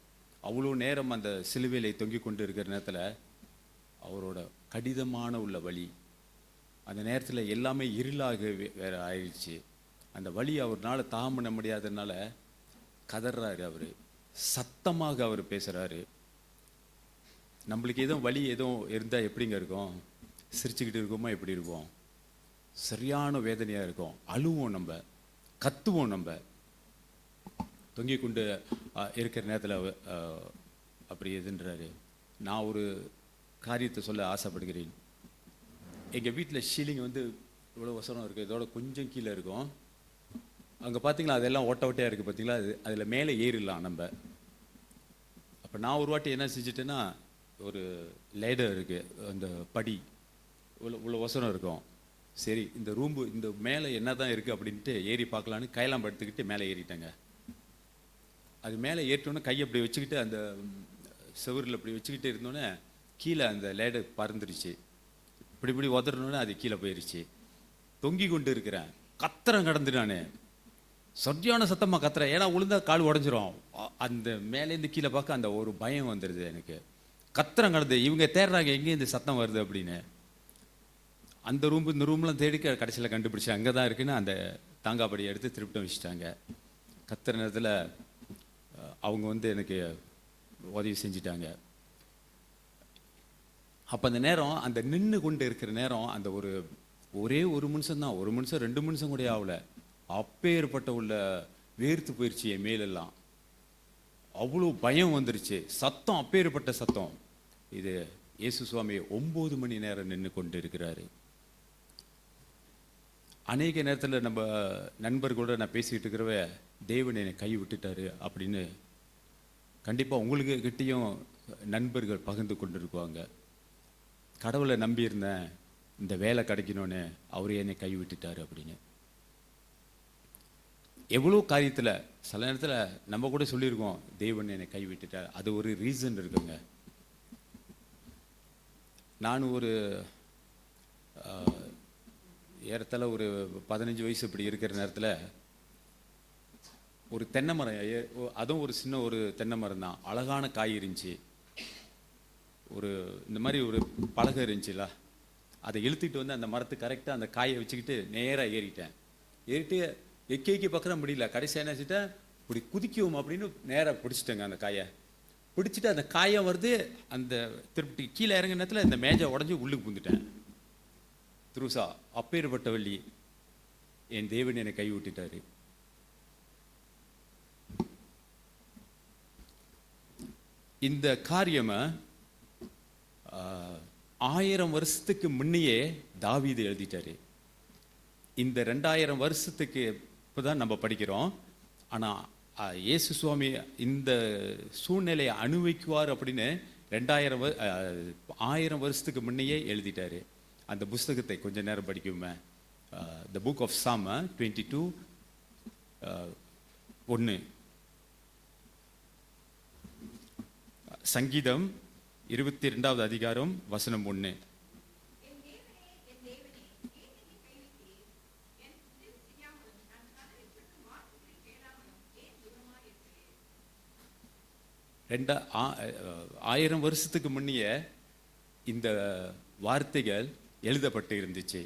Speaker 7: அவ்வளோ நேரம் அந்த சிலுவையிலே தொங்கி கொண்டு இருக்கிற நேரத்தில் அவரோட கடினமான உள்ள வழி, அந்த நேரத்தில் எல்லாமே இருளாக வேற ஆயிடுச்சு. அந்த வழி அவர்னால தாங்க பண்ண முடியாததுனால கதறாரு. அவர் சத்தமாக அவர் பேசுகிறாரு. நம்மளுக்கு எதுவும் வழி எதுவும் இருந்தால் எப்படிங்க இருக்கும்? சிரிச்சுக்கிட்டு இருக்கோமா? எப்படி இருப்போம்? சரியான வேதனையாக இருக்கும். அழுவோம், நம்ம கத்துவோம். நம்ம தொங்கி கொண்டு இருக்கிற நேரத்தில் அப்படி எதுன்றாரு. நான் ஒரு காரியத்தை சொல்ல ஆசைப்படுகிறேன். எங்கள் வீட்டில் ஷீலிங் வந்து இவ்வளோ வசனம் இருக்குது, இதோட கொஞ்சம் கீழே இருக்கும். அங்கே பார்த்தீங்களா அதெல்லாம் ஓட்டையாக இருக்குது பார்த்தீங்களா, அதில் மேலே ஏறிடலாம் நம்ம. அப்போ நான் ஒரு வாட்டி என்ன செஞ்சுட்டேன்னா, ஒரு லேடர் இருக்குது, அந்த படி இவ்வளோ வசனம் இருக்கும். சரி இந்த ரூம்பு இந்த மேலே என்ன தான் இருக்குது அப்படின்ட்டு ஏறி பார்க்கலான்னு கையெல்லாம் படுத்துக்கிட்டு மேலே ஏறிட்டேங்க. அது மேலே ஏற்றோன்னே கையை அப்படி வச்சுக்கிட்டு அந்த செவரில் அப்படி வச்சுக்கிட்டு இருந்தோன்னே கீழே அந்த லேடர் பறந்துருச்சு. இப்படி உதறணுன்னே அது கீழே போயிடுச்சு. தொங்கி கொண்டு இருக்கிறேன், கத்திரம் கடந்து நான் சரியான சத்தமாக கத்துறேன். ஏன்னா உளுந்தா கால் உடஞ்சிரும். அந்த மேலேருந்து கீழே பார்க்க அந்த ஒரு பயம் வந்துடுது எனக்கு. கத்திரம் கடந்து இவங்க தேடுறாங்க எங்கே இந்த சத்தம் வருது அப்படின்னு. அந்த இந்த ரூம்லாம் தேடி கடைசியில் கண்டுபிடிச்சி அங்கே தான் இருக்குன்னு அந்த தாங்காப்படியை எடுத்து திருப்பிட்டும் வச்சுட்டாங்க. கத்துற நேரத்தில் அவங்க வந்து எனக்கு உதவி செஞ்சிட்டாங்க. அப்போ அந்த நேரம், அந்த நின்று கொண்டு இருக்கிற நேரம், அந்த ஒரே ஒரு நிமிஷம் தான், 1 நிமிஷம் 2 நிமிஷம் கூட ஆகல. அப்பேற்பட்ட உள்ள வேர்த்து போயிடுச்சு என் மேலெல்லாம். அவ்வளோ பயம் வந்துருச்சு. சத்தம் அப்பேற்பட்ட சத்தம். இது இயேசு சுவாமி 9 மணி நேரம் நின்று கொண்டு இருக்கிறாரு. அநேக நேரத்தில் நம்ம நண்பர்களோட நான் பேசிக்கிட்டு இருக்கிறவ தேவன் என்னை கை விட்டுட்டாரு அப்படின்னு கண்டிப்பாக உங்களுக்கு கிட்டேயும் நண்பர்கள் பகிர்ந்து கொண்டு இருக்குவாங்க. கடவுளை நம்பியிருந்தேன், இந்த வேலை கிடைக்கணும்னு அவர் என்னை கை விட்டுட்டாரு அப்படின்னு. எவ்வளோ காரியத்தில் சில நேரத்தில் நம்ம கூட சொல்லியிருக்கோம் தேவன் என்னை கை விட்டுட்டார். அது ஒரு ரீசன் இருக்குங்க. நான் ஒரு ஏறத்தாழ ஒரு 15 வயசு இப்படி இருக்கிற நேரத்தில் ஒரு தென்னை மரம், அதுவும் ஒரு சின்ன ஒரு தென்னை மரம் தான், அழகான காய் இருந்துச்சு. ஒரு இந்த மாதிரி ஒரு பலகை இருந்துச்சுல, அதை இழுத்துக்கிட்டு வந்து அந்த மரத்து கரெக்டாக அந்த காயை வச்சுக்கிட்டு நேராக ஏறிட்டேன். ஏறிட்டு எக்கி பார்க்குற முடியல. கடைசியாக என்ன வச்சுட்டேன், இப்படி குதிக்கும் அப்படின்னு நேராக பிடிச்சிட்டேங்க. அந்த காயை பிடிச்சிட்டு அந்த காயம் வருது, அந்த திருப்பி கீழே இறங்கின நேரத்தில் இந்த மேஜை உடஞ்சி உள்ளுக்கு புந்துட்டேன். திருசா அப்பேற்பட்ட வள்ளி என் தேவன் என்னை கை விட்டுட்டாரு. இந்த காரியமை 1000 வருஷத்துக்கு முன்னையே தாவீது எழுதிட்டாரு. இந்த 2000 வருஷத்துக்கு இப்போதான் நம்ம படிக்கிறோம். ஆனால் இயேசு சுவாமி இந்த சூழ்நிலையை அனுபவிக்குவார் அப்படின்னு 1000 வருஷத்துக்கு முன்னையே எழுதிட்டாரு. அந்த புஸ்தகத்தை கொஞ்ச நேரம் படிக்குமே. த புக் ஆஃப் சாம் 22 1, சங்கீதம் 22வது அதிகாரம் வசனம் 1. ஆயிரம் வருஷத்துக்கு முன்னையே இந்த வார்த்தைகள் எழுதப்பட்டு இருந்துச்சு.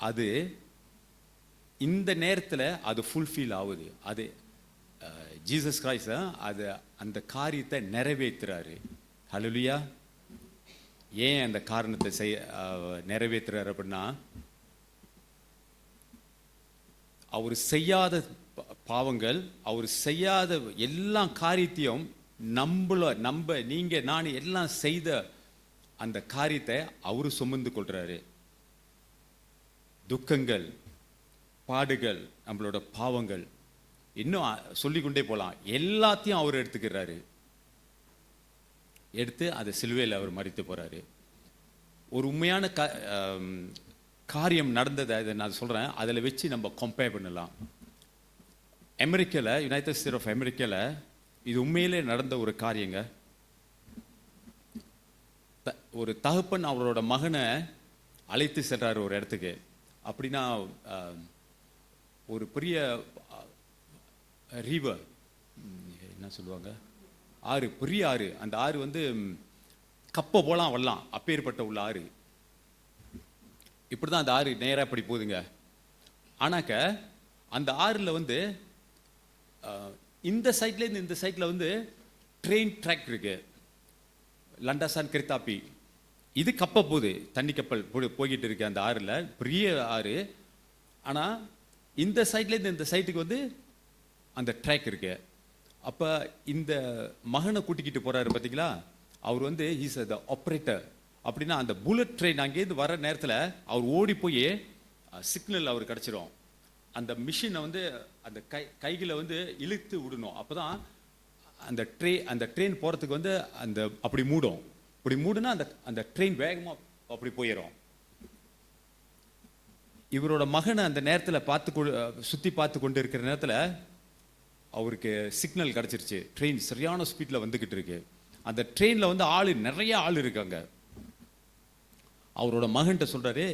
Speaker 7: அது இந்த நேரத்தில் அது ஃபுல்ஃபில் ஆகுது. அது ஜீசஸ் கிரைஸ்ட் அது அந்த காரியத்தை நிறைவேற்றுறாரு. ஹல்லேலூயா. ஏன் அந்த காரணத்தை நிறைவேற்றுறாரு அப்படின்னா, அவர் செய்யாத பாவங்கள், அவர் செய்யாத எல்லா காரியத்தையும் நீங்க நான் எல்லாம் செய்த அந்த காரியத்தை அவரு சுமந்து கொள்றாரு. துக்கங்கள், பாடுகள், நம்மளோட பாவங்கள், இன்னும் சொல்லிக்கொண்டே போலாம், எல்லாத்தையும் அவர் எடுத்துக்கிறாரு. எடுத்து அதை சிலுவையில் அவர் மரித்து போறாரு. ஒரு உண்மையான காரியம் நடந்ததை இதை நான் சொல்றேன், அதில் வச்சு நம்ம கம்பேர் பண்ணலாம். அமெரிக்காவில், யுனைடெட் ஸ்டேட் ஆஃப் அமெரிக்காவில் இது உண்மையிலே நடந்த ஒரு காரியங்க. ஒரு தகப்பன் அவரோட மகனை அழைத்து சென்றார் ஒரு இடத்துக்கு. அப்படின்னா ஒரு பெரிய ரிவர், என்ன சொல்லுவாங்க, ஆறு, பெரிய ஆறு. அந்த ஆறு வந்து கப்பை போலாம் வரலாம், அப்பேற்பட்ட உள்ள ஆறு. இப்படி தான் அந்த ஆறு நேராக இப்படி போகுதுங்க. ஆனாக்க அந்த ஆறில் வந்து இந்த சைட்லேருந்து இந்த சைட்டில் வந்து ட்ரெயின் ட்ராக் இருக்கு. லண்டாசான் கிரித்தாப்பி, இது கப்பை போகுது, தண்ணி கப்பல் போய்கிட்டு இருக்கு அந்த ஆறில், பெரிய ஆறு. ஆனால் இந்த சைட்லேருந்து இந்த சைட்டுக்கு வந்து அந்த ட்ராக் இருக்கு. அப்போ இந்த மகனை கூட்டிக்கிட்டு போறாரு பார்த்தீங்களா, அவர் வந்து இஸ் த ஆப்ரேட்டர். அப்படின்னா அந்த புல்லட் ட்ரெயின் அங்கேருந்து வர நேரத்தில் அவர் ஓடி போய் சிக்னல் அவர் கிடச்சிரும். அந்த மிஷினை வந்து அந்த கைகளை வந்து இழுத்து விடணும். அப்போ தான் அந்த ட்ரெயின் போகிறதுக்கு வந்து அந்த அப்படி மூடும். அப்படி மூடுனா அந்த ட்ரெயின் வேகமாக அப்படி போயிடும். இவரோட மகனை அந்த நேரத்தில் சுற்றி பார்த்து கொண்டு இருக்கிற நேரத்தில் அவருக்கு சிக்னல் கிடச்சிருச்சு. ட்ரெயின் சரியான ஸ்பீடில் வந்துக்கிட்டு இருக்கு. அந்த ட்ரெயினில் வந்து நிறைய ஆள் இருக்காங்க. அவரோட மகன்கிட்ட சொல்கிறாரு,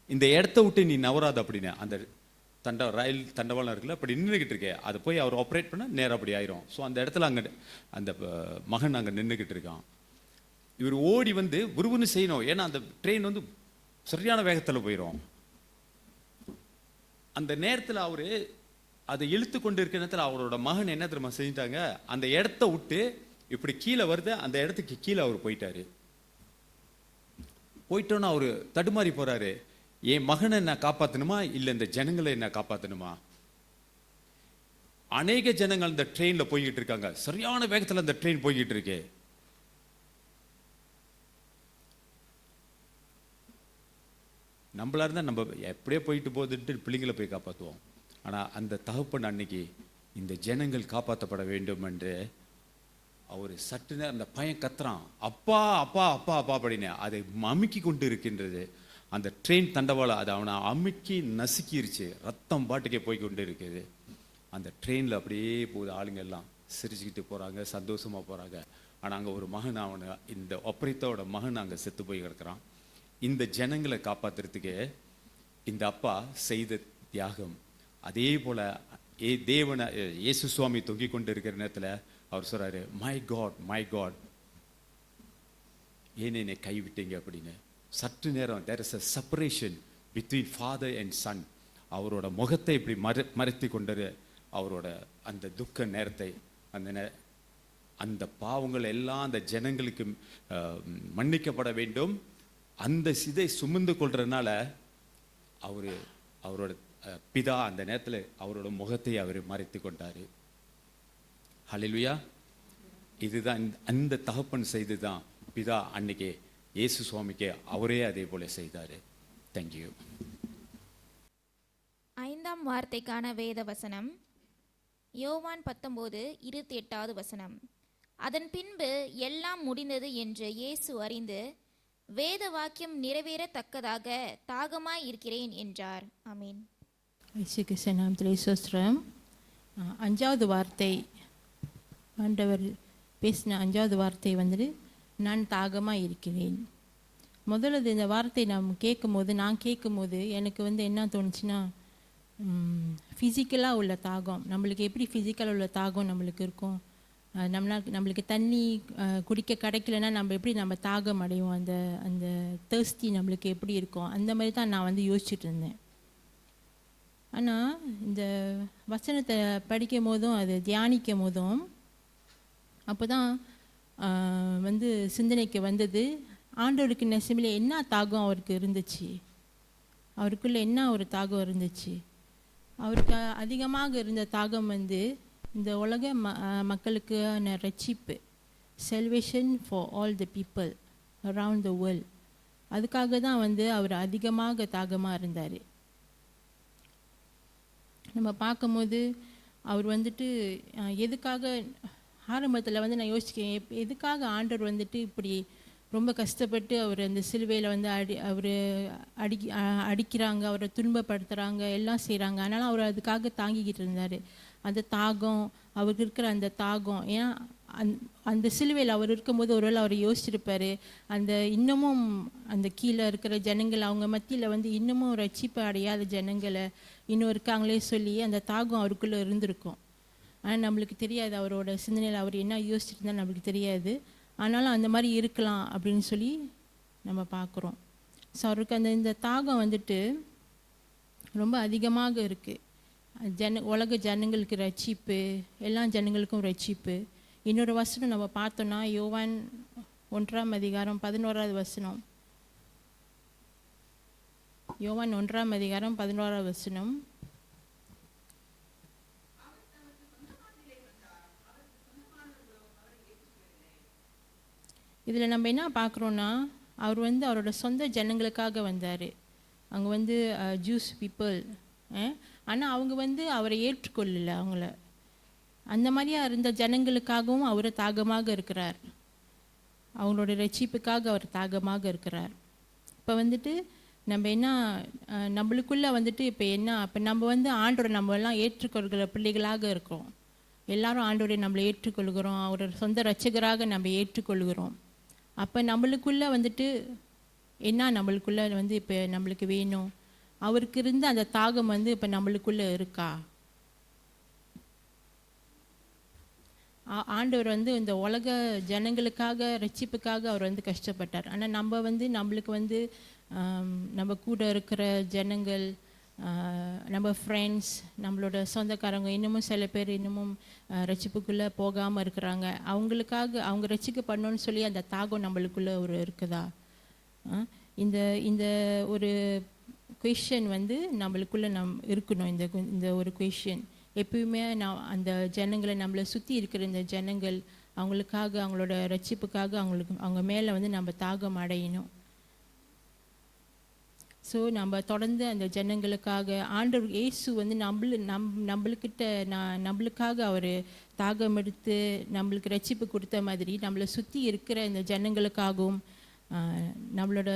Speaker 7: இந்த இடத்த விட்டு நீ நவராது அப்படின்னு. அந்த ரயில் தண்டவாளம் இருக்குல்ல, அப்படி நின்றுக்கிட்டு இருக்கே, அதை போய் அவர் ஆப்ரேட் பண்ண நேரம் அப்படி ஆயிரும். ஸோ அந்த இடத்துல அங்கே அந்த மகன் அங்கே நின்றுக்கிட்டு இருக்கான். இவர் ஓடி வந்து விறுவிறுன்னு செய்யணும், ஏன்னா அந்த ட்ரெயின் வந்து சரியான வேகத்தில் போயிடும். அந்த நேரத்தில் அவர் அதை இழுத்து கொண்டு இருக்கிற நேரத்தில் அவரோட மகன் என்ன தெரியுமா செஞ்சிட்டாங்க, அந்த இடத்த விட்டு இப்படி கீழே வருது, அந்த இடத்துக்கு கீழே அவர் போயிட்டாரு. போயிட்டோன்னு அவர் தடுமாறி போறாரு. என் மகனை என்ன காப்பாற்றணுமா, இல்லை இந்த ஜனங்களை என்ன காப்பாற்றணுமா? அநேக ஜனங்கள் இந்த ட்ரெயின்ல போய்கிட்டு இருக்காங்க, சரியான வேகத்தில் அந்த ட்ரெயின் போய்கிட்டு இருக்கு. நம்மளா இருந்தால் நம்ம எப்படியே போயிட்டு போகுதுன்ட்டு பிள்ளைங்களை போய் காப்பாற்றுவோம். ஆனால் அந்த தகப்பன் அன்னைக்கு இந்த ஜனங்கள் காப்பாற்றப்பட வேண்டும் என்று அவர் சற்று நேரம் அந்த பையன் கத்துறான், அப்பா அப்பா அப்பா அப்பா அப்படின்னு. அதை அமுக்கி கொண்டு இருக்கின்றது அந்த ட்ரெயின் தண்டவாளம். அதை அவனை அமுக்கி நசுக்கிருச்சு, ரத்தம் பாட்டுக்கே போய் கொண்டு இருக்குது. அந்த ட்ரெயினில் அப்படியே போகுது, ஆளுங்க எல்லாம் சிரிச்சுக்கிட்டு போகிறாங்க, சந்தோஷமாக போகிறாங்க. ஆனால் அங்கே ஒரு மகன், அவனை இந்த ஒப்பரித்தோட மகன் அங்கே செத்து போய் கிடக்கிறான். இந்த ஜனங்களை காப்பாற்றுறதுக்கு இந்த அப்பா செய்த தியாகம். அதே போல் தேவனை இயேசு சுவாமி தொங்கிக் கொண்டு இருக்கிற நேரத்தில் அவர் சொல்றாரு, மை காட் ஏன் என்னை கைவிட்டீங்க அப்படின்னு. சற்று நேரம் there is a separation between father and son. அவரோட முகத்தை இப்படி மறைத்து கொண்டு அவரோட அந்த துக்க நேரத்தை, அந்த பாவங்கள் எல்லாம் அந்த ஜனங்களுக்கு மன்னிக்கப்பட வேண்டும், அந்த சிதை சுமந்து கொள்றதுனால அவரோட பிதா அந்த நேரத்தில் அவரோட முகத்தை அவர் மறைத்து கொண்டாரு. ஹல்லேலூயா. இதுதான் அந்த தகப்பன் செய்துதான் பிதா அன்னைக்கு இயேசு சுவாமிக்கு அவரே அதே போல செய்தாரு. தேங்க்யூ.
Speaker 2: 5ஆம் வார்த்தைக்கான வேத வசனம் யோவான் 19:28 வசனம். அதன் பின்பு எல்லாம் முடிந்தது என்று இயேசு அறிந்து வேத வாக்கியம் நிறைவேறத்தக்கதாக தாகமாய் இருக்கிறேன் என்றார். ஆமீன்.
Speaker 4: இயேசு நாமத்திலே ஸ்தோத்திரம். 5வது வார்த்தை, ஆண்டவர் பேசின 5வது வார்த்தை வந்துட்டு நான் தாகமாக இருக்கிறேன். முதல்ல இந்த வார்த்தை நான் கேட்கும்போது எனக்கு என்ன தோணுச்சுன்னா, ஃபிசிக்கலாக உள்ள தாகம், நம்மளுக்கு எப்படி ஃபிசிக்கலாக உள்ள தாகம் நம்மளுக்கு இருக்கும், நம்மளுக்கு தண்ணி குடிக்க கிடைக்கலன்னா நம்ம தாகம் அடைவோம், அந்த தேர்ஸ்டி நம்மளுக்கு எப்படி இருக்கும், அந்த மாதிரி தான் நான் யோசிச்சுட்டு இருந்தேன். ஆனால் இந்த வசனத்தை படிக்கும் போதும் அது தியானிக்கும் போதும் அப்போ தான் சிந்தனைக்கு வந்தது, ஆண்டவருக்கு நெசமிலே என்ன தாகம் அவருக்கு இருந்துச்சு, அவருக்குள்ளே என்ன ஒரு தாகம் இருந்துச்சு. அவருக்கு அதிகமாக இருந்த தாகம் இந்த உலக மக்களுக்கான ரட்சிப்பு, salvation for all the people around the world. அதுக்காக தான் அவர் அதிகமாக தாகமாக இருந்தார். நம்ம பார்க்கும்போது அவர் எதுக்காக ஆரம்பத்தில் நான் யோசிக்கிறேன், எதுக்காக ஆண்டவர் இப்படி ரொம்ப கஷ்டப்பட்டு அவர் அந்த சிலுவையில் அடிக்கிறாங்க, அவரை துன்பப்படுத்துகிறாங்க, எல்லாம் செய்கிறாங்க. ஆனாலும் அவர் அதுக்காக தாங்கிக்கிட்டு இருந்தார். அந்த தாகம், அவருக்கு இருக்கிற அந்த தாகம், ஏன்னா அந்த சிலுவையில் அவர் இருக்கும்போது ஒருவேளை அவர் யோசிச்சிருப்பார், இன்னமும் அந்த கீழே இருக்கிற ஜனங்கள் அவங்க மத்தியில் இன்னமும் ரட்சிப்பு அடையாத ஜனங்களை இன்னும் இருக்காங்களே சொல்லி அந்த தாகம் அவருக்குள்ளே இருந்திருக்கும். ஆனால் நம்மளுக்கு தெரியாது, அவரோட சிந்தனையில் அவர் என்ன யோசிச்சுட்டு இருந்தால் நம்மளுக்கு தெரியாது. ஆனாலும் அந்த மாதிரி இருக்கலாம் அப்படின்னு சொல்லி நம்ம பார்க்குறோம். ஸோ அவருக்கு இந்த தாகம் ரொம்ப அதிகமாக இருக்குது. உலக ஜனங்களுக்கு ரட்சிப்பு, எல்லா ஜனங்களுக்கும் ரட்சிப்பு. இன்னொரு வசனம் நம்ம பார்த்தோன்னா யோவான் 1ஆம் அதிகாரம் 11வது வசனம். யோவான் 1ஆம் அதிகாரம் 11வது வசனம். இதில் நம்ம என்ன பார்க்குறோன்னா, அவர் அவரோட சொந்த ஜனங்களுக்காக வந்தார். அங்கே ஜூஸ் பீப்புள், ஆனால் அவங்க அவரை ஏற்றுக்கொள்ளலை. அந்த மாதிரியா இருந்த ஜனங்களுக்காகவும் அவர் தாகமாக இருக்கிறார். அவங்களோட ரட்சிப்புக்காக அவர் தாகமாக இருக்கிறார். இப்போ நம்ம என்ன நம்மளுக்குள்ளே இப்போ நம்ம ஆண்டோரை நம்மெல்லாம் ஏற்றுக்கொள்கிற பிள்ளைகளாக இருக்கிறோம். எல்லாரும் ஆண்டோரை நம்மளை ஏற்றுக்கொள்கிறோம், அவரோட சொந்த ரட்சகராக நம்ம ஏற்றுக்கொள்கிறோம். அப்போ நம்மளுக்குள்ளே என்ன நம்மளுக்குள்ளே இப்போ நம்மளுக்கு வேணும், அவருக்கு இருந்த அந்த தாகம் இப்போ நம்மளுக்குள்ளே இருக்கா? ஆண்டவர் இந்த உலக ஜனங்களுக்காக ரட்சிப்புக்காக அவர் கஷ்டப்பட்டார். ஆனால் நம்ம நம்மளுக்கு நம்ம கூட இருக்கிற ஜனங்கள், நம்ம ஃப்ரெண்ட்ஸ், நம்மளோட சொந்தக்காரங்க இன்னமும் சில பேர் இன்னமும் ரட்சிப்புக்குள்ளே போகாமல் இருக்கிறாங்க. அவங்க ரட்சிக்கப்படணும்னு சொல்லி அந்த தாகம் நம்மளுக்குள்ளே இருக்குதா? இந்த ஒரு கொஷன் நம்மளுக்குள்ளே இருக்கணும். இந்த ஒரு கொஷன் எப்பயுமே அந்த ஜனங்களை நம்மளை சுற்றி இருக்கிற இந்த ஜனங்கள் அவங்களுக்காக, அவங்களோட ரட்சிப்புக்காக அவங்க மேலே நம்ம தாகம் அடையணும். ஸோ நம்ம தொடர்ந்து அந்த ஜனங்களுக்காக ஆண்டவர் இயேசு நம்மளுக்காக அவர் தாகம் எடுத்து நம்மளுக்கு ரட்சிப்பு கொடுத்த மாதிரி நம்மளை சுற்றி இருக்கிற இந்த ஜனங்களுக்காகவும் நம்மளோட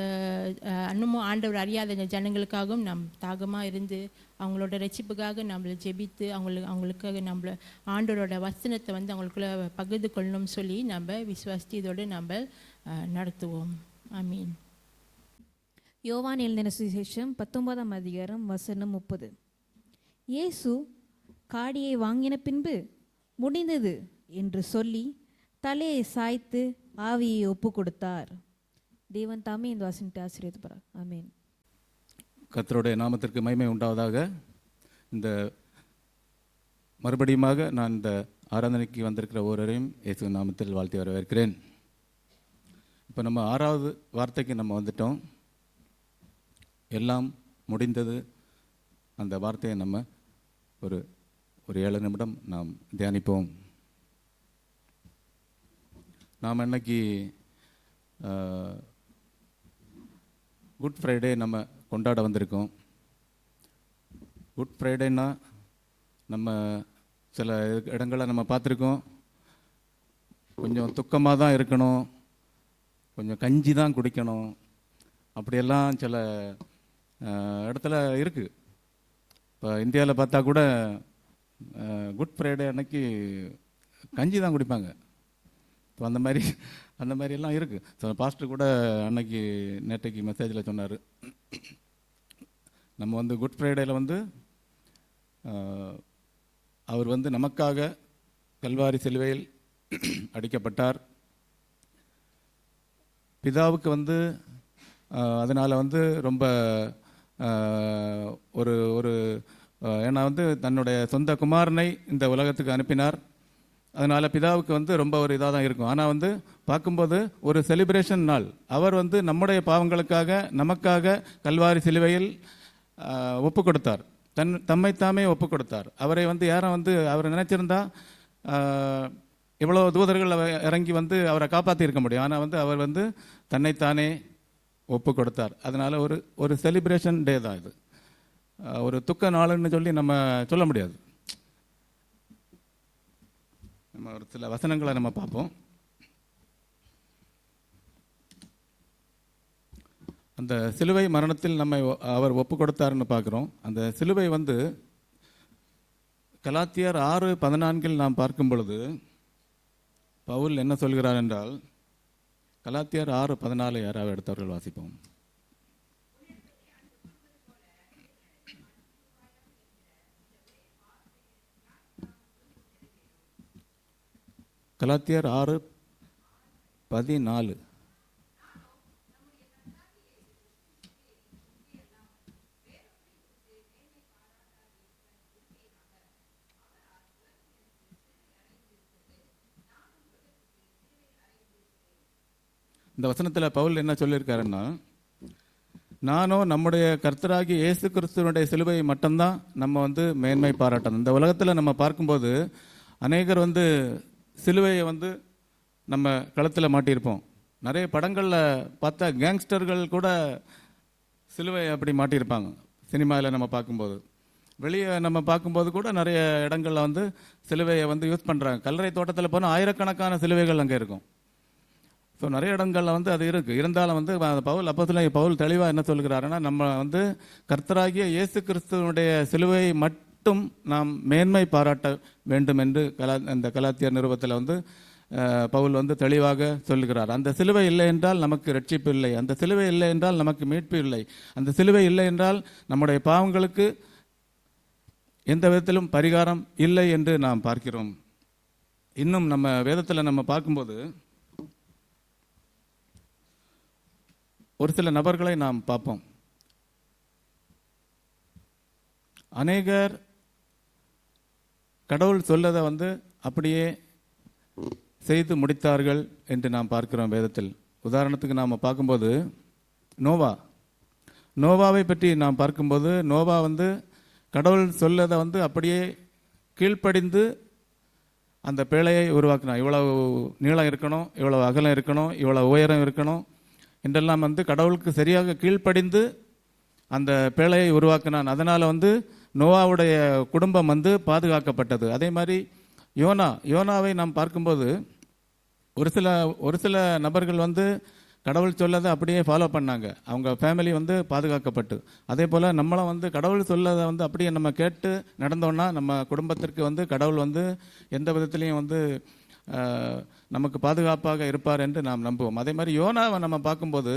Speaker 4: இன்னமும் ஆண்டவர் அறியாத இந்த ஜனங்களுக்காகவும் தாகமாக இருந்து அவங்களோட ரட்சிப்புக்காக நம்மளை ஜெபித்து அவங்களுக்காக நம்மளை ஆண்டவரோட வசனத்தை அவங்களுக்குள்ள பகிர்ந்து கொள்ளணும்னு சொல்லி நம்ம விசுவாசித்து இதோடு நம்ம நடத்துவோம். ஆமீன். யோவான் எழுதின சுவிசேஷம் 19ஆம் அதிகாரம் வசனம் 30. இயேசு காடியை வாங்கின பின்பு முடிந்தது என்று சொல்லி தலையை சாய்த்து ஆவியை ஒப்பு கொடுத்தார். தேவன் தாமே இந்த வசனத்தை ஆசீர்வதிப்பார். ஆமென்.
Speaker 1: கர்த்தருடைய நாமத்திற்கு மகிமை உண்டாவதாக. இந்த மறுபடியுமாக நான் இந்த ஆராதனைக்கு வந்திருக்கிற ஒவ்வொருவரையும் இயேசு நாமத்தில் வாழ்த்தி வரவேற்கிறேன். இப்போ நம்ம 6வது வார்த்தைக்கு நம்ம வந்துட்டோம். எல்லாம் முடிந்தது. அந்த வார்த்தையை நம்ம ஒரு 7 நிமிடம் நாம் தியானிப்போம். நாம் இன்னைக்கு குட் ஃப்ரைடே நம்ம கொண்டாட வந்திருக்கோம். குட் ஃப்ரைடேன்னா நம்ம சில இடங்களை நம்ம பார்த்துருக்கோம். கொஞ்சம் துக்கமாக தான் இருக்கணும், கொஞ்சம் கஞ்சி தான் குடிக்கணும், அப்படியெல்லாம் சில இடத்துல இருக்குது. இப்போ இந்தியாவில் பார்த்தா கூட குட் ஃப்ரைடே அன்னைக்கு கஞ்சி தான் குடிப்பாங்க. இப்போ அந்த மாதிரி எல்லாம் இருக்குது. ஸோ பாஸ்டர் கூட அன்னைக்கு நேற்றைக்கு மெசேஜில் சொன்னார், நம்ம வந்து குட் ஃப்ரைடேயில் வந்து அவர் வந்து நமக்காக கல்வாரி சிலுவையில் அடிக்கப்பட்டார். பிதாவுக்கு வந்து அதனால் வந்து ரொம்ப ஒரு ஒரு ஏன்னா வந்து தன்னுடைய சொந்த குமாரனை இந்த உலகத்துக்கு அனுப்பினார். அதனால் பிதாவுக்கு வந்து ரொம்ப ஒரு இதாக தான் இருக்கும். ஆனால் வந்து பார்க்கும்போது ஒரு செலிப்ரேஷன் நாள். அவர் வந்து நம்முடைய பாவங்களுக்காக நமக்காக கல்வாரி சிலுவையில் ஒப்பு கொடுத்தார். தம்மைத்தாமே ஒப்பு கொடுத்தார். அவரை வந்து யாரும் வந்து அவரை நினைச்சிருந்தா இவ்வளோ தூதர்கள் இறங்கி வந்து அவரை காப்பாற்றி இருக்க முடியும். ஆனால் வந்து அவர் வந்து தன்னைத்தானே ஒப்பு கொடுத்தார். அதனால் ஒரு செலிப்ரேஷன் டே தான் இது. ஒரு துக்க நாளுன்னு சொல்லி நம்ம சொல்ல முடியாது. நம்ம ஒரு சில வசனங்களை நம்ம பார்ப்போம். அந்த சிலுவை மரணத்தில் நம்மை அவர் ஒப்பு கொடுத்தாருன்னு பார்க்குறோம். அந்த சிலுவை வந்து கலாத்தியர் 6:14 நாம் பார்க்கும் பொழுது பவுல் என்ன சொல்கிறார் என்றால், கலாத்தியர் 6:14 யாராவது எடுத்தவர்கள் வாசிப்போம். கலாத்தியர் 6:14. இந்த வசனத்தில் பவுல் என்ன சொல்லியிருக்காருன்னா, நானோ நம்முடைய கர்த்தராகிய இயேசு கிறிஸ்துவனுடைய சிலுவையை மட்டும்தான் நம்ம வந்து மேன்மை பாராட்டணும். இந்த உலகத்தில் நம்ம பார்க்கும்போது அநேகர் வந்து சிலுவையை வந்து நம்ம கழுத்தில் மாட்டியிருப்போம். நிறைய படங்களில் பார்த்தா கேங்ஸ்டர்கள் கூட சிலுவை அப்படி மாட்டியிருப்பாங்க. சினிமாவில் நம்ம பார்க்கும்போது, வெளியே நம்ம பார்க்கும்போது கூட நிறைய இடங்களில் வந்து சிலுவையை வந்து யூஸ் பண்ணுறாங்க. கல்லறை தோட்டத்தில் போனால் ஆயிரக்கணக்கான சிலுவைகள் அங்கே இருக்கும். ஸோ நிறைய இடங்களில் வந்து அது இருக்குது. இருந்தாலும் வந்து பவுல் தெளிவாக என்ன சொல்கிறாருன்னா, நம்ம வந்து கர்த்தராகிய இயேசு கிறிஸ்துவனுடைய சிலுவையை மட்டும் நாம் மேன்மை பாராட்ட வேண்டும் என்று இந்த கலாத்தியர் நிருபத்தில் வந்து பவுல் வந்து தெளிவாக சொல்லுகிறார். அந்த சிலுவை இல்லை என்றால் நமக்கு ரட்சிப்பு இல்லை, அந்த சிலுவை இல்லை என்றால் நமக்கு மீட்பு இல்லை, அந்த சிலுவை இல்லை என்றால் நம்முடைய பாவங்களுக்கு எந்த விதத்திலும் பரிகாரம் இல்லை என்று நாம் பார்க்கிறோம். இன்னும் நம்ம வேதத்தில் நம்ம பார்க்கும்போது ஒரு சில நபர்களை நாம் பார்ப்போம். அநேகர் கடவுள் சொல்லதை வந்து அப்படியே செய்து முடித்தார்கள் என்று நாம் பார்க்கிறோம் வேதத்தில். உதாரணத்துக்கு நாம் பார்க்கும்போது நோவாவை பற்றி நாம் பார்க்கும்போது, நோவா வந்து கடவுள் சொல்லதை வந்து அப்படியே கீழ்ப்படிந்து அந்த பேழையை உருவாக்கினான். இவ்வளவு நீளம் இருக்கணும், இவ்வளவு அகலம் இருக்கணும், இவ்வளவு உயரம் இருக்கணும் என்றெல்லாம் வந்து கடவுளுக்கு சரியாக கீழ்ப்படிந்து அந்த பேழையை உருவாக்கினான். அதனால் வந்து நோவாவுடைய குடும்பம் வந்து பாதுகாக்கப்பட்டது. அதே மாதிரி யோனாவை நாம் பார்க்கும்போது ஒரு சில நபர்கள் வந்து கடவுள் சொல்லதை அப்படியே ஃபாலோ பண்ணாங்க. அவங்க ஃபேமிலி வந்து பாதுகாக்கப்பட்டு. அதே போல் நம்மளும் வந்து கடவுள் சொல்லதை வந்து அப்படியே நம்ம கேட்டு நடந்தோன்னா நம்ம குடும்பத்திற்கு வந்து கடவுள் வந்து எந்த விதத்துலேயும் வந்து நமக்கு பாதுகாப்பாக இருப்பார் என்று நாம் நம்புவோம். அதே மாதிரி யோனாவை நம்ம பார்க்கும்போது,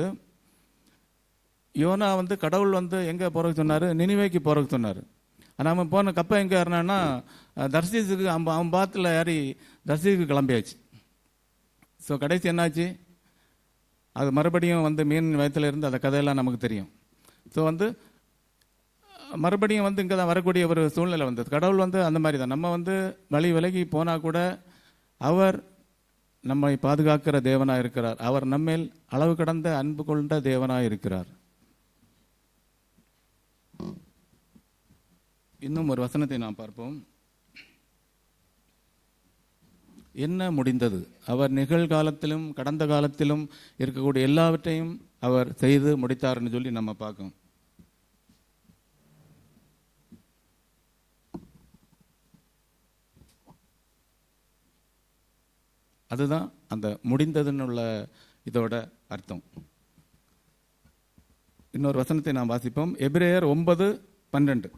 Speaker 1: யோனா வந்து கடவுள் வந்து எங்கே போகிறதுக்கு சொன்னார்? நினிவேக்கு போகிறதுக்கு சொன்னார். ஆனால் அவன் போன கப்பை எங்கே ஏறினான்னா தர்சீஸுக்கு அவன் பாத்தில் ஏறி தர்சீஸுக்கு கிளம்பியாச்சு. ஸோ கடைசி என்னாச்சு, அது மறுபடியும் வந்து மீன் வயத்தில் இருந்து அந்த கதையெல்லாம் நமக்கு தெரியும். ஸோ வந்து மறுபடியும் வந்து இங்கே தான் வரக்கூடிய ஒரு சூழ்நிலை வந்தது. கடவுள் வந்து அந்த மாதிரி தான், நம்ம வந்து வழி விலகி போனால் கூட அவர் நம்மை பாதுகாக்கிற தேவனாக இருக்கிறார். அவர் நம்மேல் அளவு கடந்த அன்பு கொண்ட தேவனாக இருக்கிறார். இன்னும் ஒரு வசனத்தை நாம் பார்ப்போம். என்ன முடிந்தது? அவர் நிகழ்காலத்திலும் கடந்த காலத்திலும் இருக்கக்கூடிய எல்லாவற்றையும் அவர் செய்து முடித்தார்னு சொல்லி நம்ம பார்க்கோம். அதுதான் அந்த முடிந்ததுன்னு உள்ள இதோட அர்த்தம். இன்னொரு வசனத்தை நாம் வாசிப்போம். எபிரேயர் 9:12.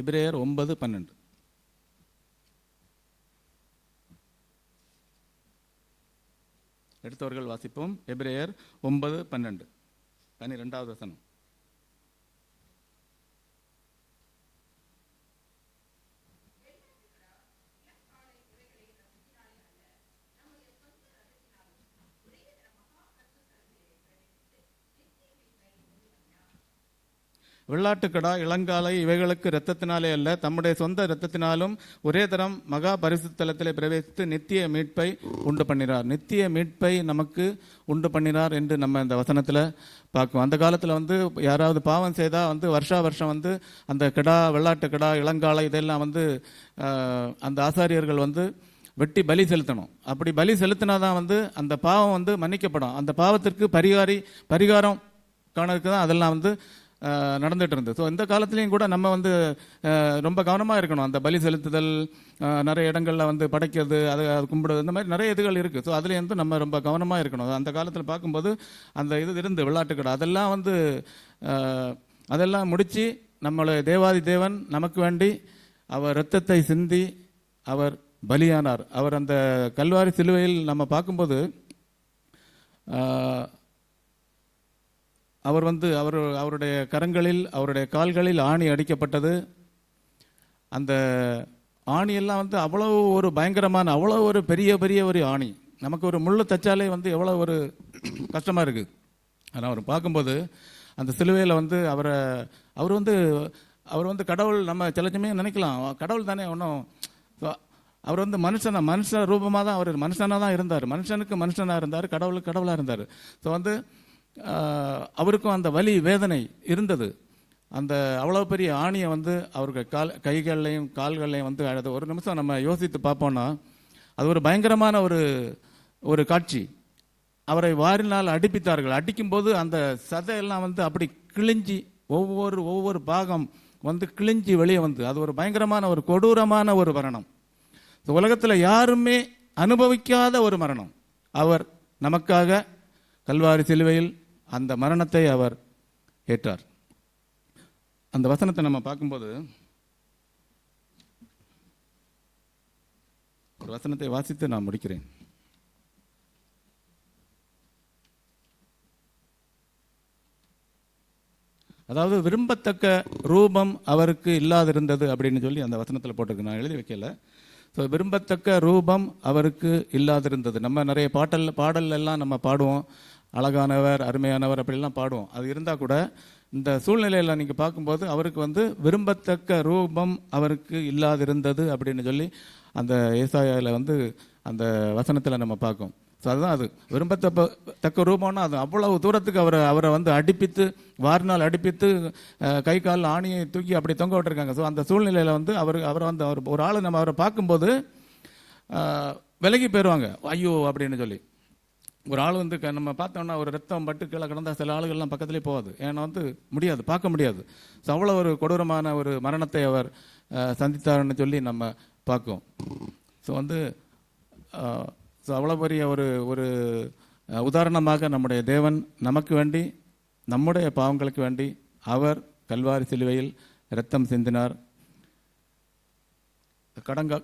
Speaker 1: எபிரேயர் 9:12. எடுத்தவர்கள் வாசிப்போம். எபிரேயர் 9:12, 12வது வசனம். வெள்ளாட்டுக்கடா இளங்காலை இவைகளுக்கு இரத்தத்தினாலே அல்ல, தம்முடைய சொந்த இரத்தத்தினாலும் ஒரே தரம் மகா பரிசுத்தலத்திலே பிரவேசித்து நித்திய மீட்பை உண்டு பண்ணினார். நித்திய மீட்பை நமக்கு உண்டு பண்ணினார் என்று நம்ம இந்த வசனத்தில் பார்க்குவோம். அந்த காலத்தில் வந்து யாராவது பாவம் செய்தால் வந்து வருஷா வருஷம் வந்து அந்த கிடா, வெள்ளாட்டுக்கடா, இளங்காலை இதெல்லாம் வந்து அந்த ஆசாரியர்கள் வந்து வெட்டி பலி செலுத்தணும். அப்படி பலி செலுத்தினாதான் வந்து அந்த பாவம் வந்து மன்னிக்கப்படும். அந்த பாவத்திற்கு பரிகாரம் காணதுக்கு தான் அதெல்லாம் வந்து நடந்துட்டு இருந்தது. ஸோ இந்த காலத்துலேயும் கூட நம்ம வந்து ரொம்ப கவனமாக இருக்கணும். அந்த பலி செலுத்துதல், நிறைய இடங்களில் வந்து படைக்கிறது, அது கும்பிடுறது, இந்த மாதிரி நிறைய இதுகள் இருக்குது. ஸோ அதுலேயும் வந்து நம்ம ரொம்ப கவனமாக இருக்கணும். அந்த காலத்தில் பார்க்கும்போது அந்த இது இருந்து வெள்ளாட்டுக்கடை அதெல்லாம் வந்து அதெல்லாம் முடித்து நம்மளை தேவாதி தேவன் நமக்கு வேண்டி அவர் இரத்தத்தை சிந்தி அவர் பலியானார். அவர் அந்த கல்வாரி சிலுவையில் நம்ம பார்க்கும்போது அவர் வந்து அவருடைய கரங்களில் அவருடைய கால்களில் ஆணி அடிக்கப்பட்டது. அந்த ஆணியெல்லாம் வந்து அவ்வளோ ஒரு பயங்கரமான, அவ்வளோ ஒரு பெரிய ஒரு ஆணி. நமக்கு ஒரு முள்ளு தச்சாலே வந்து எவ்வளோ ஒரு கஷ்டமாக இருக்குது. ஆனால் அவர் பார்க்கும்போது அந்த சிலுவையில் வந்து அவர் வந்து கடவுள். நம்ம சில சமயம் நினைக்கலாம் கடவுள் தானே, ஒன்றும் அவர் வந்து மனுஷ ரூபமாக தான், அவர் மனுஷனாக தான் இருந்தார். மனுஷனுக்கு மனுஷனாக இருந்தார், கடவுளுக்கு கடவுளாக இருந்தார். ஸோ வந்து அவருக்கும் அந்த வலி வேதனை இருந்தது. அந்த அவ்வளோ பெரிய ஆணியை வந்து அவருக்கு கைகள்லையும் கால்கள்லையும் வந்து அழுது. ஒரு நிமிஷம் நம்ம யோசித்து பார்ப்போம்னா அது ஒரு பயங்கரமான ஒரு காட்சி. அவரை வாரினால் அடிப்பித்தார்கள். அடிக்கும்போது அந்த சதையெல்லாம் வந்து அப்படி கிழிஞ்சி ஒவ்வொரு பாகம் வந்து கிழிஞ்சி வெளியே வந்து அது ஒரு பயங்கரமான ஒரு கொடூரமான ஒரு மரணம். உலகத்தில் யாருமே அனுபவிக்காத ஒரு மரணம். அவர் நமக்காக கல்வாரி சிலுவையில் அந்த மரணத்தை அவர் ஏற்றார். அந்த வசனத்தை நம்ம பார்க்கும்போது ஒரு வசனத்தை வாசித்து நான் முடிக்கிறேன். அதாவது விரும்பத்தக்க ரூபம் அவருக்கு இல்லாதிருந்தது அப்படின்னு சொல்லி அந்த வசனத்தில் போட்டிருக்கு. நான் எழுதி வைக்கல. ஸோ விரும்பத்தக்க ரூபம் அவருக்கு இல்லாதிருந்தது. நம்ம நிறைய பாடல் எல்லாம் நம்ம பாடுவோம், அழகானவர், அருமையானவர் அப்படிலாம் பாடுவோம். அது இருந்தால் கூட இந்த சூழ்நிலையில் நீங்கள் பார்க்கும்போது அவருக்கு வந்து விரும்பத்தக்க ரூபம் அவருக்கு இல்லாதிருந்தது அப்படின்னு சொல்லி அந்த ஏசாயாவில் வந்து அந்த வசனத்தில் நம்ம பார்க்கும். ஸோ அதுதான் அது விரும்பத்தக்க ரூபம்னா அது அவ்வளவு தூரத்துக்கு அவரை வந்து அடிப்பித்து, வாரினால் அடிப்பித்து, கை கால் ஆணியை தூக்கி அப்படி தொங்க விட்டுருக்காங்க. ஸோ அந்த சூழ்நிலையில் வந்து அவரை வந்து ஒரு ஆள் நம்ம அவரை பார்க்கும்போது விலகி போயிடுவாங்க, ஐயோ அப்படின்னு சொல்லி. ஒரு ஆள் வந்து நம்ம பார்த்தோம்னா ஒரு ரத்தம் பட்டு கீழே கிடந்தால் சில ஆளுகள்லாம் பக்கத்துலேயே போகாது. ஏன்னா வந்து முடியாது, பார்க்க முடியாது. ஸோ அவ்வளோ ஒரு கொடூரமான ஒரு மரணத்தை அவர் சந்தித்தார்னு சொல்லி நம்ம பார்க்கும். ஸோ வந்து அவ்வளோ பெரிய ஒரு உதாரணமாக நம்முடைய தேவன் நமக்கு வேண்டி, நம்முடைய பாவங்களுக்கு வேண்டி அவர் கல்வாரி சிலுவையில் இரத்தம் சிந்தினார்.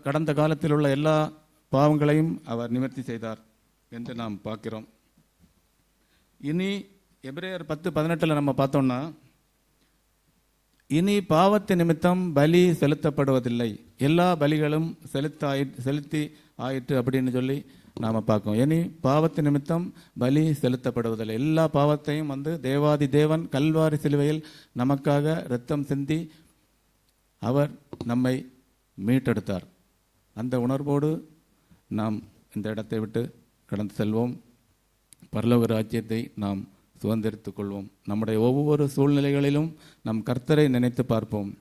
Speaker 1: கடந்த காலத்தில் உள்ள எல்லா பாவங்களையும் அவர் நிவர்த்தி செய்தார் என்று நாம் பார்க்கிறோம். இனி எபிரேயர் 10:18 நம்ம பார்த்தோம்னா, இனி பாவத்து நிமித்தம் பலி செலுத்தப்படுவதில்லை, எல்லா பலிகளும் செலுத்தி ஆயிற்று அப்படின்னு சொல்லி நாம் பார்க்கோம். இனி பாவத்து நிமித்தம் பலி செலுத்தப்படுவதில்லை. எல்லா பாவத்தையும் தேவாதி தேவன் கல்வாரி சிலுவையில் நமக்காக இரத்தம் சிந்தி அவர் நம்மை மீட்டெடுத்தார். அந்த உணர்வோடு நாம் இந்த இடத்தை விட்டு கடந்து செல்வோம். பரலோக ராஜ்யத்தை நாம் சுதந்திரித்துக் கொள்வோம். நம்முடைய ஒவ்வொரு சூழ்நிலைகளிலும் நம் கர்த்தரை நினைத்து பார்ப்போம்.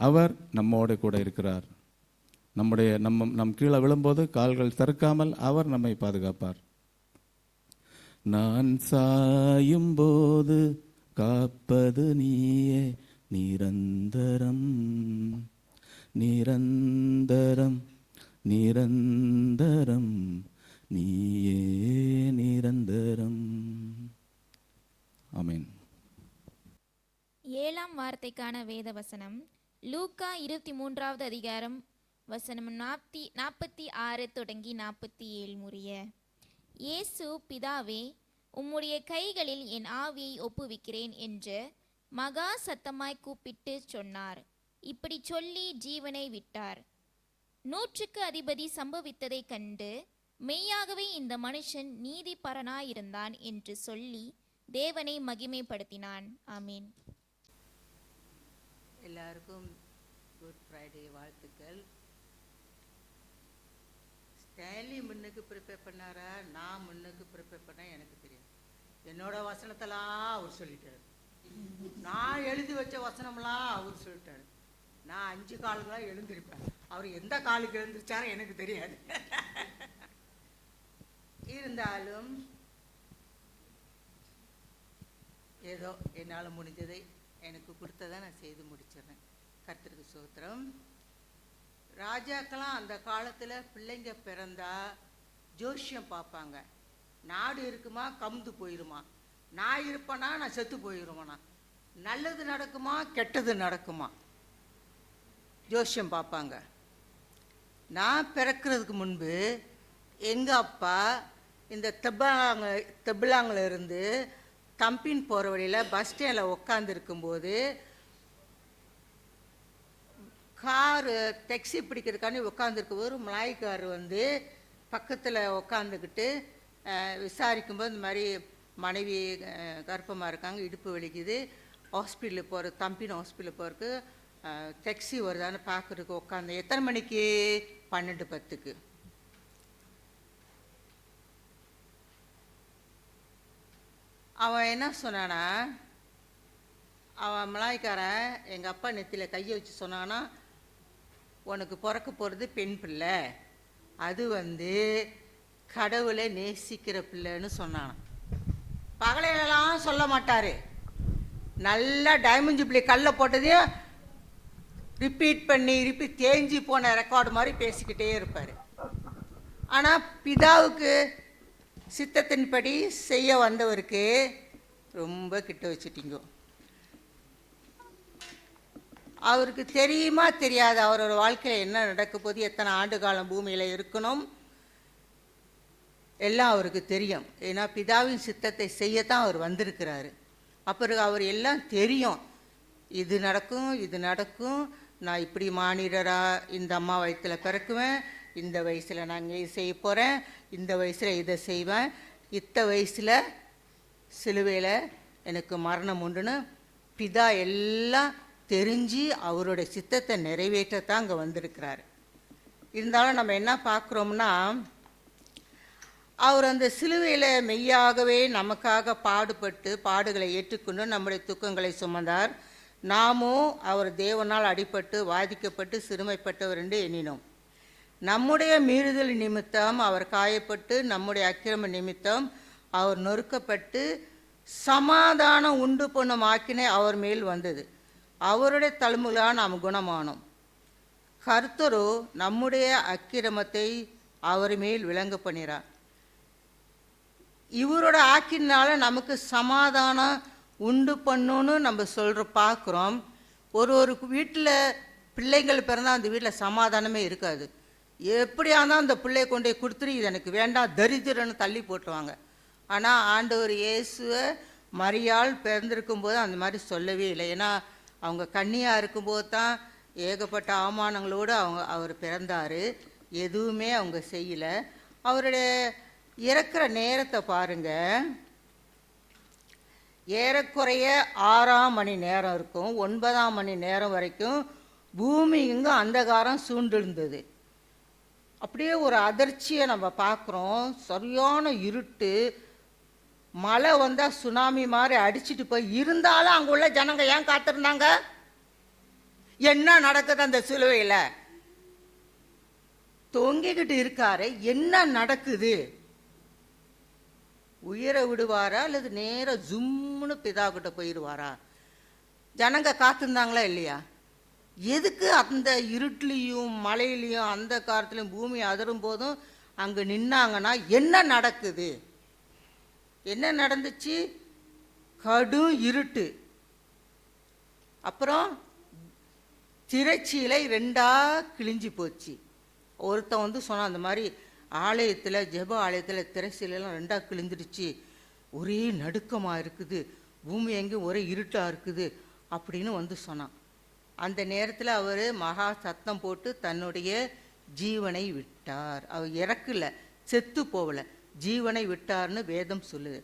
Speaker 1: அவர் நம்மோடு கூட இருக்கிறார். நம் கீழே விழும்போது கால்கள் சறுக்காமல் அவர் நம்மை பாதுகாப்பார். நான் சாயும் போது காப்பது நீயே, நிரந்தரம் நிரந்தரம் நிரந்தரம், நீயே நிரந்தரம். ஆமென்.
Speaker 2: 7ஆம் வார்த்தைக்கான வேத வசனம் லூக்கா 23வது அதிகாரம் வசனம் 46 தொடங்கி 47 முடிய. இயேசு, பிதாவே, உம்முடைய கைகளில் என் ஆவியை ஒப்புவிக்கிறேன் என்று மகா சத்தமாய் கூப்பிட்டு சொன்னார். இப்படி சொல்லி ஜீவனை விட்டார். 100க்கு அதிபதி சம்பவித்ததைக் கண்டு மெய்யாகவே இந்த மனுஷன் நீதிபரனாயிருந்தான் என்று சொல்லி தேவனை மகிமைப்படுத்தினான். ஆமீன்.
Speaker 8: எல்லாருக்கும் குட் ஃப்ரைடே வாழ்த்துக்கள். ஸ்டான்லி முன்னுக்கு ப்ரிப்பேர் பண்ணாரா, நான் முன்னுக்கு ப்ரிப்பேர் பண்ண எனக்கு தெரியும். என்னோட வசனத்தெல்லாம் அவர் சொல்லிட்டார். நான் எழுதி வச்ச வசனம்லாம் அவர் சொல்லிட்டார். நான் 5 காலுக்கெல்லாம் எழுந்திருப்பேன். அவர் எந்த காலுக்கு எழுந்திருச்சாரோ எனக்கு தெரியாது. இருந்தாலும் ஏதோ என்னால் முடிஞ்சதை எனக்கு கொடுத்ததை நான் செய்து முடிச்சிடுறேன். கர்த்தருக்கு ஸ்தோத்திரம். ராஜாக்கெல்லாம் அந்த காலத்தில் பிள்ளைங்க பிறந்தா ஜோசியம் பார்ப்பாங்க. நாடு இருக்குமா, கமுந்து போயிருமா, நான் இருப்பேனா, நான் செத்து போயிருவேனா, நல்லது நடக்குமா, கெட்டது நடக்குமா, ஜோசியம் பார்ப்பாங்க. நான் பிறக்கிறதுக்கு முன்பு எங்கள் அப்பா இந்த தெப்பிலாங்கில் இருந்து தம்பின் போகிற வழியில் பஸ் ஸ்டாண்டில் உட்காந்துருக்கும்போது காரு டாக்ஸி பிடிக்கிறதுக்காண்டி உட்காந்துருக்கும்போது ஒரு மலாய்க்கார் பக்கத்தில் உட்காந்துக்கிட்டு விசாரிக்கும்போது இந்த மாதிரி மனைவி கர்ப்பமாக இருக்காங்க, இடுப்பு வலிக்குது, ஹாஸ்பிட்டலுக்கு போகிற தம்பின் ஹாஸ்பிட்டலுக்கு போகிறதுக்கு டாக்ஸி வருதான்னு பார்க்குறதுக்கு உட்காந்து. எத்தனை மணிக்கு? 12:10. அவன் என்ன சொன்னானா, அவன் மலாய்க்காரன் எங்கள் அப்பா நெத்தியில் கையை வச்சு சொன்னான்னா, உனக்கு பிறக்க போகிறது பெண் பிள்ளை, அது கடவுளை நேசிக்கிற பிள்ளைன்னு சொன்னான். பகலையெல்லாம் சொல்ல மாட்டார். நல்லா டைமண்ட் ஜூப்ளி கல்லை போட்டதையும் ரிப்பீட் பண்ணி தேஞ்சி போன ரெக்கார்டு மாதிரி பேசிக்கிட்டே இருப்பார். ஆனால் பிதாவுக்கு சித்தத்தின்படி செய்ய வந்தவருக்கு ரொம்ப கிட்ட வச்சுட்டீங்க. அவருக்கு தெரியுமா தெரியாது அவரோட வாழ்க்கையில் என்ன நடக்க போது, எத்தனை ஆண்டு காலம் பூமியில் இருக்கணும், எல்லாம் அவருக்கு தெரியும். ஏன்னா பிதாவின் சித்தத்தை செய்யத்தான் அவர் வந்திருக்கிறாரு. அப்புறம் அவர் எல்லாம் தெரியும். இது நடக்கும், இது நடக்கும், நான் இப்படி மானிடராக இந்த அம்மா வயசில் பிறக்குவேன், இந்த வயசில் நான் இங்கே செய்ய போகிறேன், இந்த வயசில் இதை செய்வேன், இத்த வயசில் சிலுவையில் எனக்கு மரணம் உண்டுன்னு பிதா எல்லாம் தெரிஞ்சு அவருடைய சித்தத்தை நிறைவேற்றத்தான் அங்கே வந்திருக்கிறாரு. இருந்தாலும் நம்ம என்ன பார்க்குறோம்னா, அவர் அந்த சிலுவையில் மெய்யாகவே நமக்காக பாடுபட்டு பாடுகளை ஏற்றுக்கொண்டு நம்முடைய துக்கங்களை சுமந்தார். நாமும் அவர் தேவனால் அடிபட்டு வாதிக்கப்பட்டு சிறுமைப்பட்டவர் என்று எண்ணினோம். நம்முடைய மீறுதல் நிமித்தம் அவர் காயப்பட்டு, நம்முடைய அக்கிரம நிமித்தம் அவர் நொறுக்கப்பட்டு, சமாதானம் உண்டு பண்ணும் ஆக்கினை அவர் மேல் வந்தது. அவருடைய தழும்புகளால் நாம் குணமானோம். கர்த்தரோ நம்முடைய அக்கிரமத்தை அவர் மேல் விளங்க பண்ணிறார். இவரோட ஆக்கினால நமக்கு சமாதானம் உண்டு பண்ணணும்னு நம்ம பார்க்குறோம். ஒரு வீட்டில் பிள்ளைங்கள் பிறந்தால் அந்த வீட்டில் சமாதானமே இருக்காது. எப்படியா இருந்தால் அந்த பிள்ளையை கொண்டு போய் கொடுத்துட்டு இது எனக்கு வேண்டாம் தரித்திரன்னு தள்ளி போட்டுருவாங்க. ஆனால் ஆண்டவர் இயேசுவை மரியாள் பிறந்திருக்கும் போது அந்த மாதிரி சொல்லவே இல்லை. ஏன்னா அவங்க கன்னியாக இருக்கும்போது தான் ஏகப்பட்ட அவமானங்களோடு அவர் பிறந்தார். எதுவுமே அவங்க செய்யலை. அவருடைய இறக்குற நேரத்தை பாருங்க, ஏறக்குறைய 6ஆம் மணி நேரம் இருக்கும். 9ஆம் மணி நேரம் வரைக்கும் பூமி இங்கும் அந்தகாரம் சூழ்ந்திருந்தது. அப்படியே ஒரு அதிர்ச்சியை நம்ம பார்க்குறோம். சரியான இருட்டு, மழை வந்தால் சுனாமி மாதிரி அடிச்சுட்டு போய் இருந்தாலும் அங்கே உள்ள ஜனங்க ஏன் காத்திருந்தாங்க? என்ன நடக்குது அந்த சிலுவையில்? தொங்கிக்கிட்டு இருக்காரு, என்ன நடக்குது? உயிரை விடுவாரா அல்லது நேர ஜும்முன்னு பிதா கிட்ட போயிடுவாரா? ஜனங்க காத்திருந்தாங்களா இல்லையா? எதுக்கு அந்த இருட்லையும் மழையிலையும் அந்த காலத்துலையும் பூமி அதிரும் போதும் அங்கே நின்னாங்கன்னா என்ன நடக்குது? என்ன நடந்துச்சு? கடும் இருட்டு. அப்புறம் திரைச்சீலை 2ஆ கிழிஞ்சு போச்சு. ஒருத்தன் வந்து சொன்னான், அந்த மாதிரி ஆலயத்தில், ஜெப ஆலயத்தில் திரைச்சீலையெல்லாம் 2ஆ கிழிஞ்சிடுச்சு, ஒரே நடுக்கமாக இருக்குது, பூமி எங்கேயும் ஒரே இருட்டாக இருக்குது அப்படின்னு வந்து சொன்னான். அந்த நேரத்தில் அவர் மகா சத்தம் போட்டு தன்னுடைய ஜீவனை விட்டார். அவர் இறக்கல, செத்து போகலை, ஜீவனை விட்டார்னு வேதம் சொல்லுது.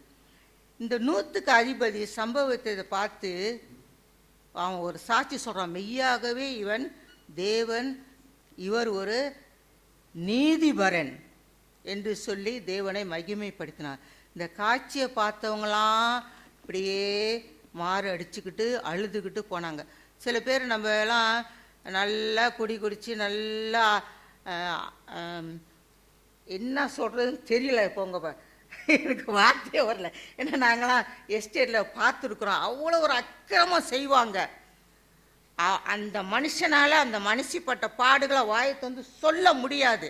Speaker 8: இந்த 100க்கு அதிபதி சம்பவத்தை பார்த்து அவன் ஒரு சாட்சி சொல்கிறான், மெய்யாகவே இவன் தேவன், இவர் ஒரு நீதிபரன் என்று சொல்லி தேவனை மகிமைப்படுத்தினார். இந்த காட்சியை பார்த்தவங்களாம் இப்படியே மாறு அடிச்சுக்கிட்டு அழுதுகிட்டு போனாங்க. சில பேர் நம்ம எல்லாம் நல்லா குடிச்சு நல்லா என்ன சொல்கிறதுன்னு தெரியல. போங்க, எனக்கு வார்த்தையே வரல. ஏன்னா நாங்களாம் எஸ்டேட்டில் பார்த்துருக்குறோம். அவ்வளோ ஒரு அக்கிரமம் செய்வாங்க. அந்த மனுஷனால் அந்த மனுஷிப்பட்ட பாடுகளை வாயத்தை வந்து சொல்ல முடியாது.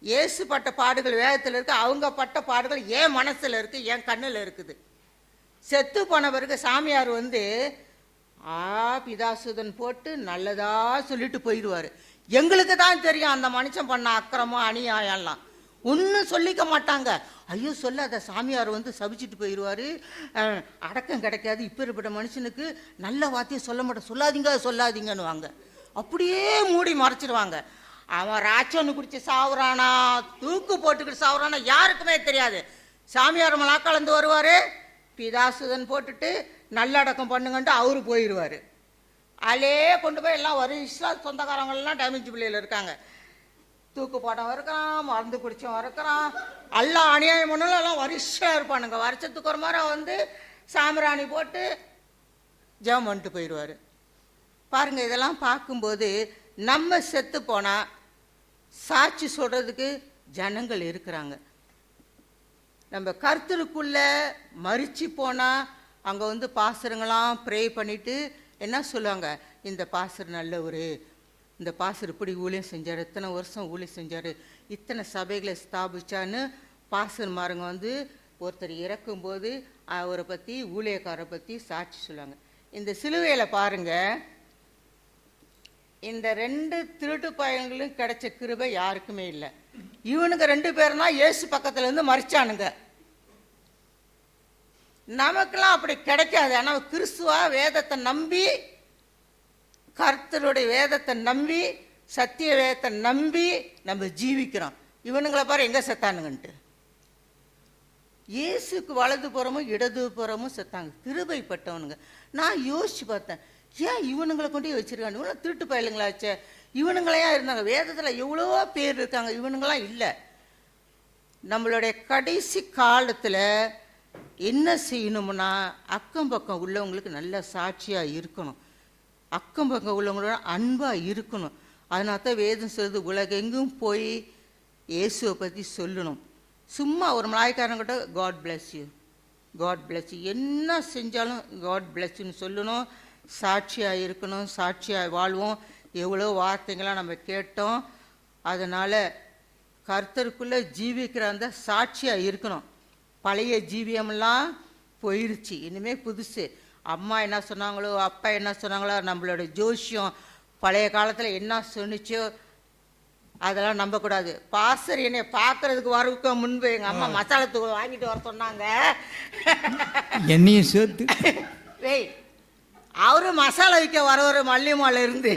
Speaker 8: இயேசு பட்ட பாடுகள் வேதத்தில் இருக்குது, அவங்க பட்ட பாடுகள் என் மனசில் இருக்குது, என் கண்ணில் இருக்குது. செத்து போனவருக்கு சாமியார் வந்து பிதாசுதன் போட்டு நல்லதா சொல்லிட்டு போயிடுவார். எங்களுக்கு தான் தெரியும் அந்த மனுஷன் பண்ண அக்கிரமம் அநியாயம்லாம். ஒன்றும் சொல்லிக்க மாட்டாங்க. ஐயோ சொல்லாத, சாமியார் வந்து சபிச்சுட்டு போயிடுவார், அடக்கம் கிடைக்காது, இப்பேற்பட்ட மனுஷனுக்கு நல்ல வார்த்தையை சொல்ல மாட்டேன், சொல்லாதீங்கன்னு வாங்க. அப்படியே மூடி மறைச்சிடுவாங்க. அவன் ராச்சொன்னு குடிச்சு சாவுறானா, தூக்கு போட்டுக்கிட்டு சாவுறானா யாருக்குமே தெரியாது. சாமியார் மலா கலந்து வருவார், பிதாசுதன் போட்டுட்டு நல்லடக்கம் பண்ணுங்கன்ட்டு அவரு போயிடுவார். அலே கொண்டு போய் எல்லாம் வருஷம் சொந்தக்காரங்கள்லாம் டேமேஜ் பிள்ளையில் இருக்காங்க. தூக்கு போட்டவன் இருக்கிறான், மருந்து குடிச்சவன் இருக்கிறான், எல்லாம் அநியாயம் பண்ணலாம், எல்லாம் வருஷம் இருப்பானுங்க. வருஷத்துக்கு ஒரு மாதிரி வந்து சாம்பிராணி போட்டு ஜெபம் பண்ணிட்டு போயிடுவார். பாருங்கள், இதெல்லாம் பார்க்கும்போது நம்ம செத்து போனால் சாட்சி சொல்கிறதுக்கு ஜனங்கள் இருக்கிறாங்க. நம்ம கர்த்தருக்குள்ளே மரிச்சு போனால் அங்கே வந்து பாசருங்களாம் ப்ரே பண்ணிவிட்டு என்ன சொல்லுவாங்க, இந்த பாசர் நல்லவர், இந்த பாசர் இப்படி ஊழியம் செஞ்சார், இத்தனை வருஷம் ஊழியம் செஞ்சார், இத்தனை சபைகளை ஸ்தாபிச்சான்னு பாசர்மாருங்க வந்து ஒருத்தர் இறக்கும்போது அவரை பற்றி, ஊழியக்காரை பற்றி சாட்சி சொல்லுவாங்க. இந்த சிலுவையில் பாருங்கள், இந்த 2 திருட்டு பயன்களும் கிடைச்ச கிருபை யாருக்குமே இல்லை. இவனுங்க 2 பேரும் தான் இயேசு பக்கத்துலேருந்து மறிச்சானுங்க. நமக்கெல்லாம் அப்படி கிடைக்காது. ஆனால் கிறிஸ்துவா வேதத்தை நம்பி, கர்த்தருடைய வேதத்தை நம்பி, சத்திய வேதத்தை நம்பி நம்ம ஜீவிக்கிறோம். இவனுங்களை பாரு எங்கே செத்தானுங்கன்ட்டு. இயேசுக்கு வலது புறமும் இடது புறமும் செத்தாங்க, கிருபைப்பட்டவனுங்க. நான் யோசிச்சு பார்த்தேன், ஏன் இவனுங்களை கொண்டு வச்சிருக்காங்க? இவனும் திருட்டு பயலுங்களாச்சே, இவனுங்களையா இருந்தாங்க. வேதத்தில் எவ்வளோ பேர் இருக்காங்க, இவனுங்களாம் இல்லை. நம்மளுடைய கடைசி காலத்தில் என்ன செய்யணும்னா, அக்கம் பக்கம் உள்ளவங்களுக்கு நல்ல சாட்சியாக இருக்கணும், அக்கம் பக்கம் உள்ளவங்களோட அன்பாக இருக்கணும். அதனால தான் வேதம் சொல்லுது, உலகெங்கும் போய் இயேசுவை பற்றி சொல்லணும். சும்மா ஒரு மலாய்க்காரங்கிட்ட God bless you, God bless you, என்ன செஞ்சாலும் காட் பிளஸ் யூன்னு சொல்லணும். சாட்சியாக இருக்கணும், சாட்சியாக வாழ்வோம். எவ்வளோ வார்த்தைங்களாம் நம்ம கேட்டோம். அதனால் கர்த்தருக்குள்ளே ஜீவிக்கிற அந்த சாட்சியாக இருக்கணும். பழைய ஜீவியமெல்லாம் போயிடுச்சு, இனிமேல் புதுசு. அம்மா என்ன சொன்னாங்களோ, அப்பா என்ன சொன்னாங்களோ, நம்மளோட ஜோசியம் பழைய காலத்தில் என்ன சொன்னிச்சோ அதெல்லாம் நம்பக்கூடாது. பாஸ்டர் என்னை பார்க்கறதுக்கு வரவுக்கு முன்பு எங்கள் அம்மா மசாலா தூள் வாங்கிட்டு வர சொன்னாங்க.
Speaker 9: என்னையும் சேர்த்து
Speaker 8: டேய், அவரு மசாலா விற்க வரவர் மல்லியமால இருந்து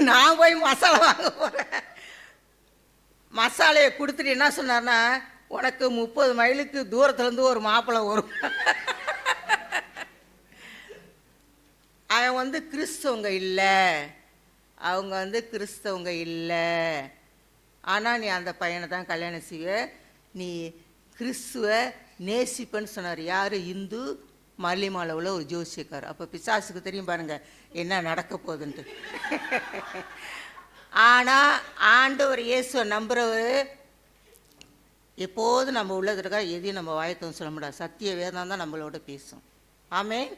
Speaker 8: நான் போய் மசாலா வாங்க போகிறேன். மசாலையை கொடுத்துட்டு என்ன சொன்னார்னா, உனக்கு 30 மைலுக்கு தூரத்துலேருந்து ஒரு மாப்பிள்ளை வரும். அவன் வந்து கிறிஸ்தவங்க இல்லை, அவங்க வந்து கிறிஸ்தவங்க இல்லை, ஆனால் நீ அந்த பையனை தான் கல்யாணம் செய்வ, நீ கிறிஸ்துவ நேசிப்பன்னு சொன்னார். யார்? இந்து மல்லிமாலவில் ஒரு ஜோசியக்கார். அப்போ பிசாசுக்கு தெரியும் பாருங்க என்ன நடக்க போகுதுன்ட்டு. ஆனால் ஆண்டவர் இயேசுவை நம்புறவர் எப்போதும் நம்ம உள்ளதுக்கா எதையும் நம்ம வாயத்தம் சொல்ல முடியாது. சத்திய வேதம் தான் நம்மளோட பேசும். ஆமென்.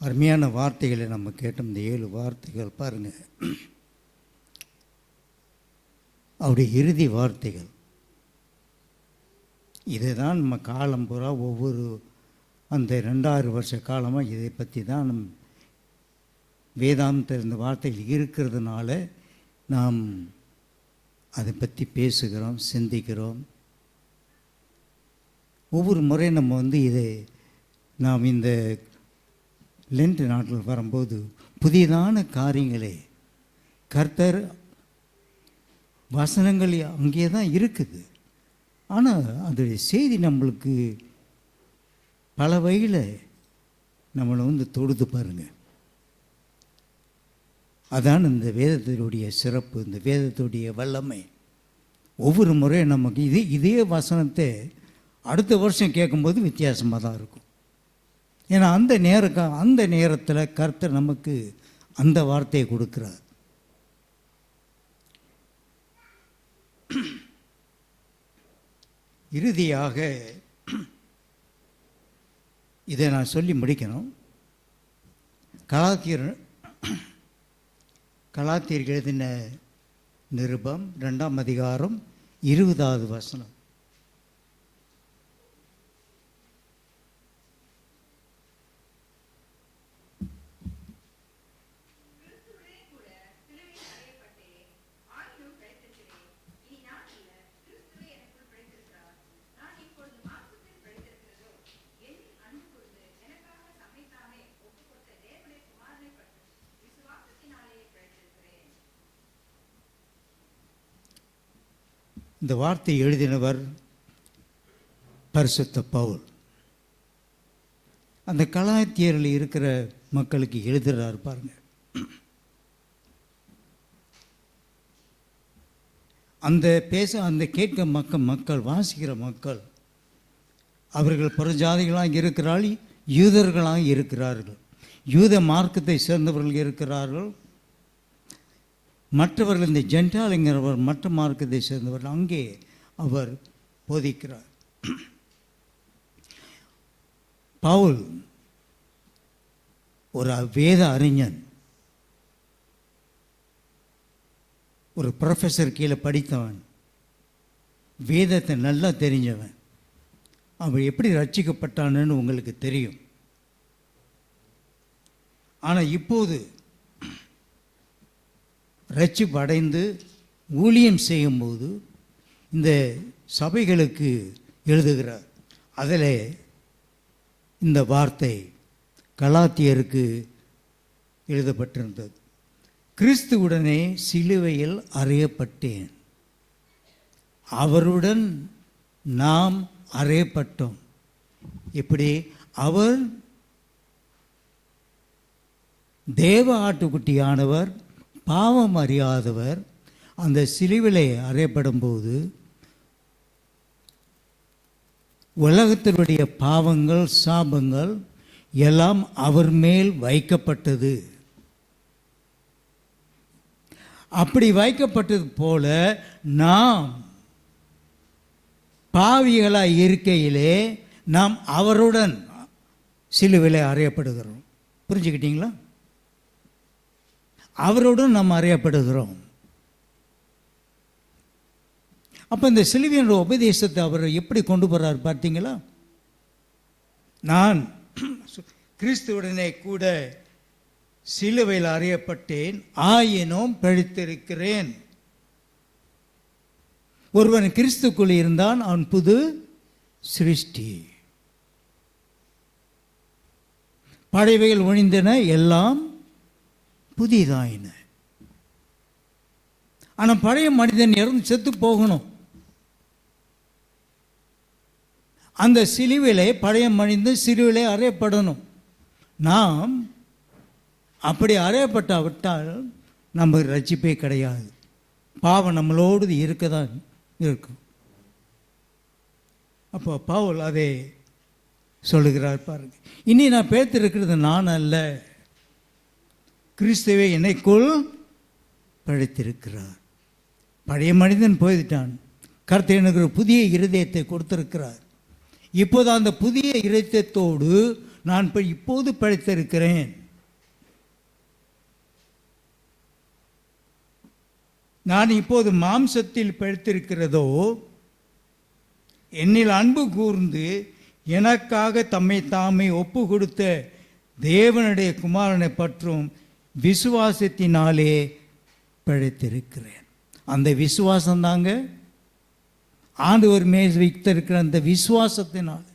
Speaker 9: அருமையான வார்த்தைகளை நம்ம கேட்டோம். இந்த 7 வார்த்தைகள் பாருங்க, அவருடைய இறுதி வார்த்தைகள். இதை தான் நம்ம காலம் பூரா ஒவ்வொரு அந்த 2000 வருஷ காலமாக இதை பற்றி தான் நம் வேதாந்த இந்த வார்த்தைகள் இருக்கிறதுனால நாம் அதை பற்றி பேசுகிறோம், சிந்திக்கிறோம். ஒவ்வொரு முறை நம்ம வந்து இதை நாம் இந்த லென்ட் நாட்டில் வரும்போது புதிதான காரியங்களே கர்த்தர் வசனங்கள் அங்கே தான் இருக்குது. ஆனால் அதோடைய செய்தி நம்மளுக்கு பல வகையில் நம்மளை வந்து தொடுத்து பாருங்க. அதான் இந்த வேதத்தினுடைய சிறப்பு, இந்த வேதத்துடைய வல்லமை. ஒவ்வொரு முறையும் நமக்கு இதே வசனத்தை அடுத்த வருஷம் கேட்கும்போது வித்தியாசமாக தான் இருக்கும். ஏன்னா அந்த நேரத்தில் கர்த்தர் நமக்கு அந்த வார்த்தையை கொடுக்குறார். இறுதியாக இதை நான் சொல்லி முடிக்கணும். கலாத்தியர் எழுதின நிருபம் 2ஆம் அதிகாரம் 20வது வசனம். இந்த வார்த்தை எழுதினவர் பரிசுத்த பவுல். அந்த கலாத்தியரில் இருக்கிற மக்களுக்கு எழுதுகிறார் பாருங்க. அந்த கேட்க மக்கள் வாசிக்கிற மக்கள் அவர்கள் புறஜாதிகளாக இருக்கிறார்கள், யூதர்களாக இருக்கிறார்கள், யூத மார்க்கத்தை சேர்ந்தவர்கள் இருக்கிறார்கள், மற்றவர்கள் இந்த ஜென்டாலுங்கிறவர் மற்ற மார்க்கத்தை சேர்ந்தவர்கள். அங்கே அவர் போதிக்கிறார். பவுல் ஒரு வேத அறிஞன், ஒரு ப்ரொஃபஸர் கீழே படித்தவன், வேதத்தை நல்லா தெரிஞ்சவன். அவன் எப்படி ரட்சிக்கப்பட்டான்னு உங்களுக்கு தெரியும். ஆனால் இப்போது ரட்சிப்பு அடைந்து ஊழியம் செய்யும்போது இந்த சபைகளுக்கு எழுதுகிறார். அதில் இந்த வார்த்தை கலாத்தியருக்கு எழுதப்பட்டிருந்தது. கிறிஸ்துவுடனே சிலுவையில் அறையப்பட்டேன், அவருடன் நாம் அறையப்பட்டோம். இப்படி அவர் தேவ ஆட்டுக்குட்டியானவர், பாவம் அறியாதவர், அந்த சிலுவிலே அறையப்படும் போது உலகத்தினுடைய பாவங்கள் சாபங்கள் எல்லாம் அவர் மேல் வைக்கப்பட்டது. அப்படி வைக்கப்பட்டது போல நாம் பாவிகளாய் இருக்கையிலே நாம் அவருடன் சிலுவிலே அறையப்படுகிறோம். புரிஞ்சுக்கிட்டீங்களா? அவருடன் நாம் அறியப்படுகிறோம். அப்போ இந்த சிலுவையின் உபதேசத்தை அவர் எப்படி கொண்டு போகிறார் பார்த்தீங்களா? நான் கிறிஸ்துவுடனே கூட சிலுவையில் அறையப்பட்டேன், ஆயினும் பிழைத்திருக்கிறேன். ஒருவன் கிறிஸ்துக்குள் இருந்தான், அவன் புது சிருஷ்டி. பழையவைகள் ஒழிந்தன, எல்லாம் புதிதாயின. ஆனால் பழைய மனிதன் இறந்து செத்து போகணும். அந்த சிலுவிலே பழைய மனிதன் சிலுவிலே அறையப்படணும். நாம் அப்படி அறையப்பட்டாவிட்டால் நமக்கு ரட்சிப்பே கிடையாது. பாவம் நம்மளோடு இருக்க தான் இருக்கும். அப்போ பவுல் அதை சொல்லுகிறார் பாருங்க. இனி நான் பேத்திருக்கிறது நான் அல்ல, கிறிஸ்துவே என்னைக்குள் பிழைத்திருக்கிறார். பழைய மனிதன் போய்விட்டான். கர்த்தர் எனக்கு ஒரு புதிய இருதயத்தை கொடுத்திருக்கிறார். இப்போது அந்த புதிய இருதயத்தோடு நான் இப்போது பிழைத்திருக்கிறேன். நான் இப்போது மாம்சத்தில் பிழைத்திருக்கிறதோ, என்னில் அன்பு கூர்ந்து எனக்காக தம்மை தாமே ஒப்பு கொடுத்த தேவனுடைய குமாரனை பற்றும் விசுவாசத்தினாலே பிழைத்திருக்கிறேன். அந்த விசுவாசம் தாங்க ஆண்டவர் மேல் வைத்திருக்கிற அந்த விசுவாசத்தினால்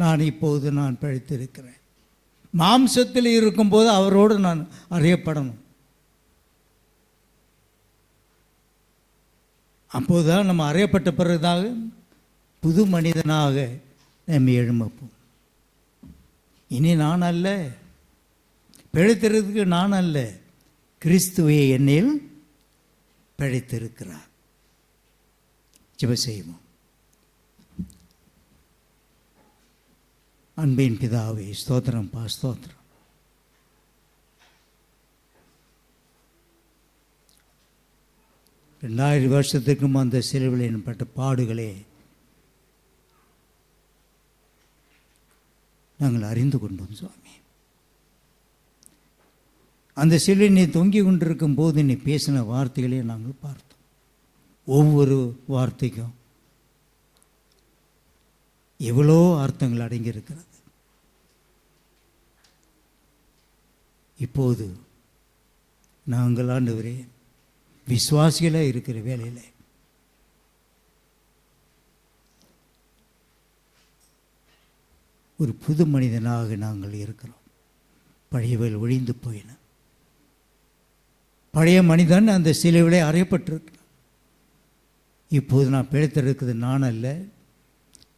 Speaker 9: நான் இப்போது நான் பிழைத்திருக்கிறேன். மாம்சத்தில் இருக்கும்போது அவரோடு நான் அறியப்படணும். அப்போதுதான் நம்ம அறியப்பட்ட பிறகுதாக புது மனிதனாக நம்ம எழும்பப்போம். இனி நான் அல்ல, பிழைத்திருக்கிறதுக்கு நான் அல்ல, கிறிஸ்துவே என்னில் பிழைத்திருக்கிறார். ஜெபம் செய்வோம். அன்பின் பிதாவே, ஸ்தோத்திரம் பா, ஸ்தோத்திரம். ரெண்டாயிரம் வருஷத்துக்கும் அந்த சிலுவையில் பட்ட பாடுகளே நாங்கள் அறிந்து கொண்டோம் சுவாமி. அந்த சிலுவை நீ தொங்கி கொண்டிருக்கும் போது நீ பேசின வார்த்தைகளே நாங்கள் பார்த்தோம். ஒவ்வொரு வார்த்தைக்கும் எவ்வளோ அர்த்தங்கள் அடங்கியிருக்கிறது. இப்போது நாங்கள் ஆண்டவரே விசுவாசிகளாக இருக்கிற வேலையில் ஒரு புது மனிதனாக நாங்கள் இருக்கிறோம். பழையவர்கள் ஒழிந்து போயின. பழைய மனிதன் அந்த சிலுவையிலே அறையப்பட்டிருக்கிறான். இப்போது நான் பிழைத்திருக்கிறது நான் அல்ல,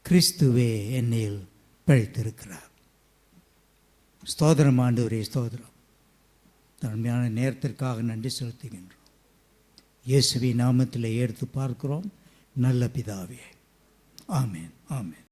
Speaker 9: கிறிஸ்துவே என்னில் பிழைத்திருக்கிறார். ஸ்தோத்திரம் ஆண்டவரே, ஸ்தோத்திரம். தன்மையான நேரத்திற்காக நன்றி செலுத்துகின்றோம். இயேசுவின் நாமத்தில் எடுத்து பார்க்கிறோம் நல்ல பிதாவே. ஆமென், ஆமென்.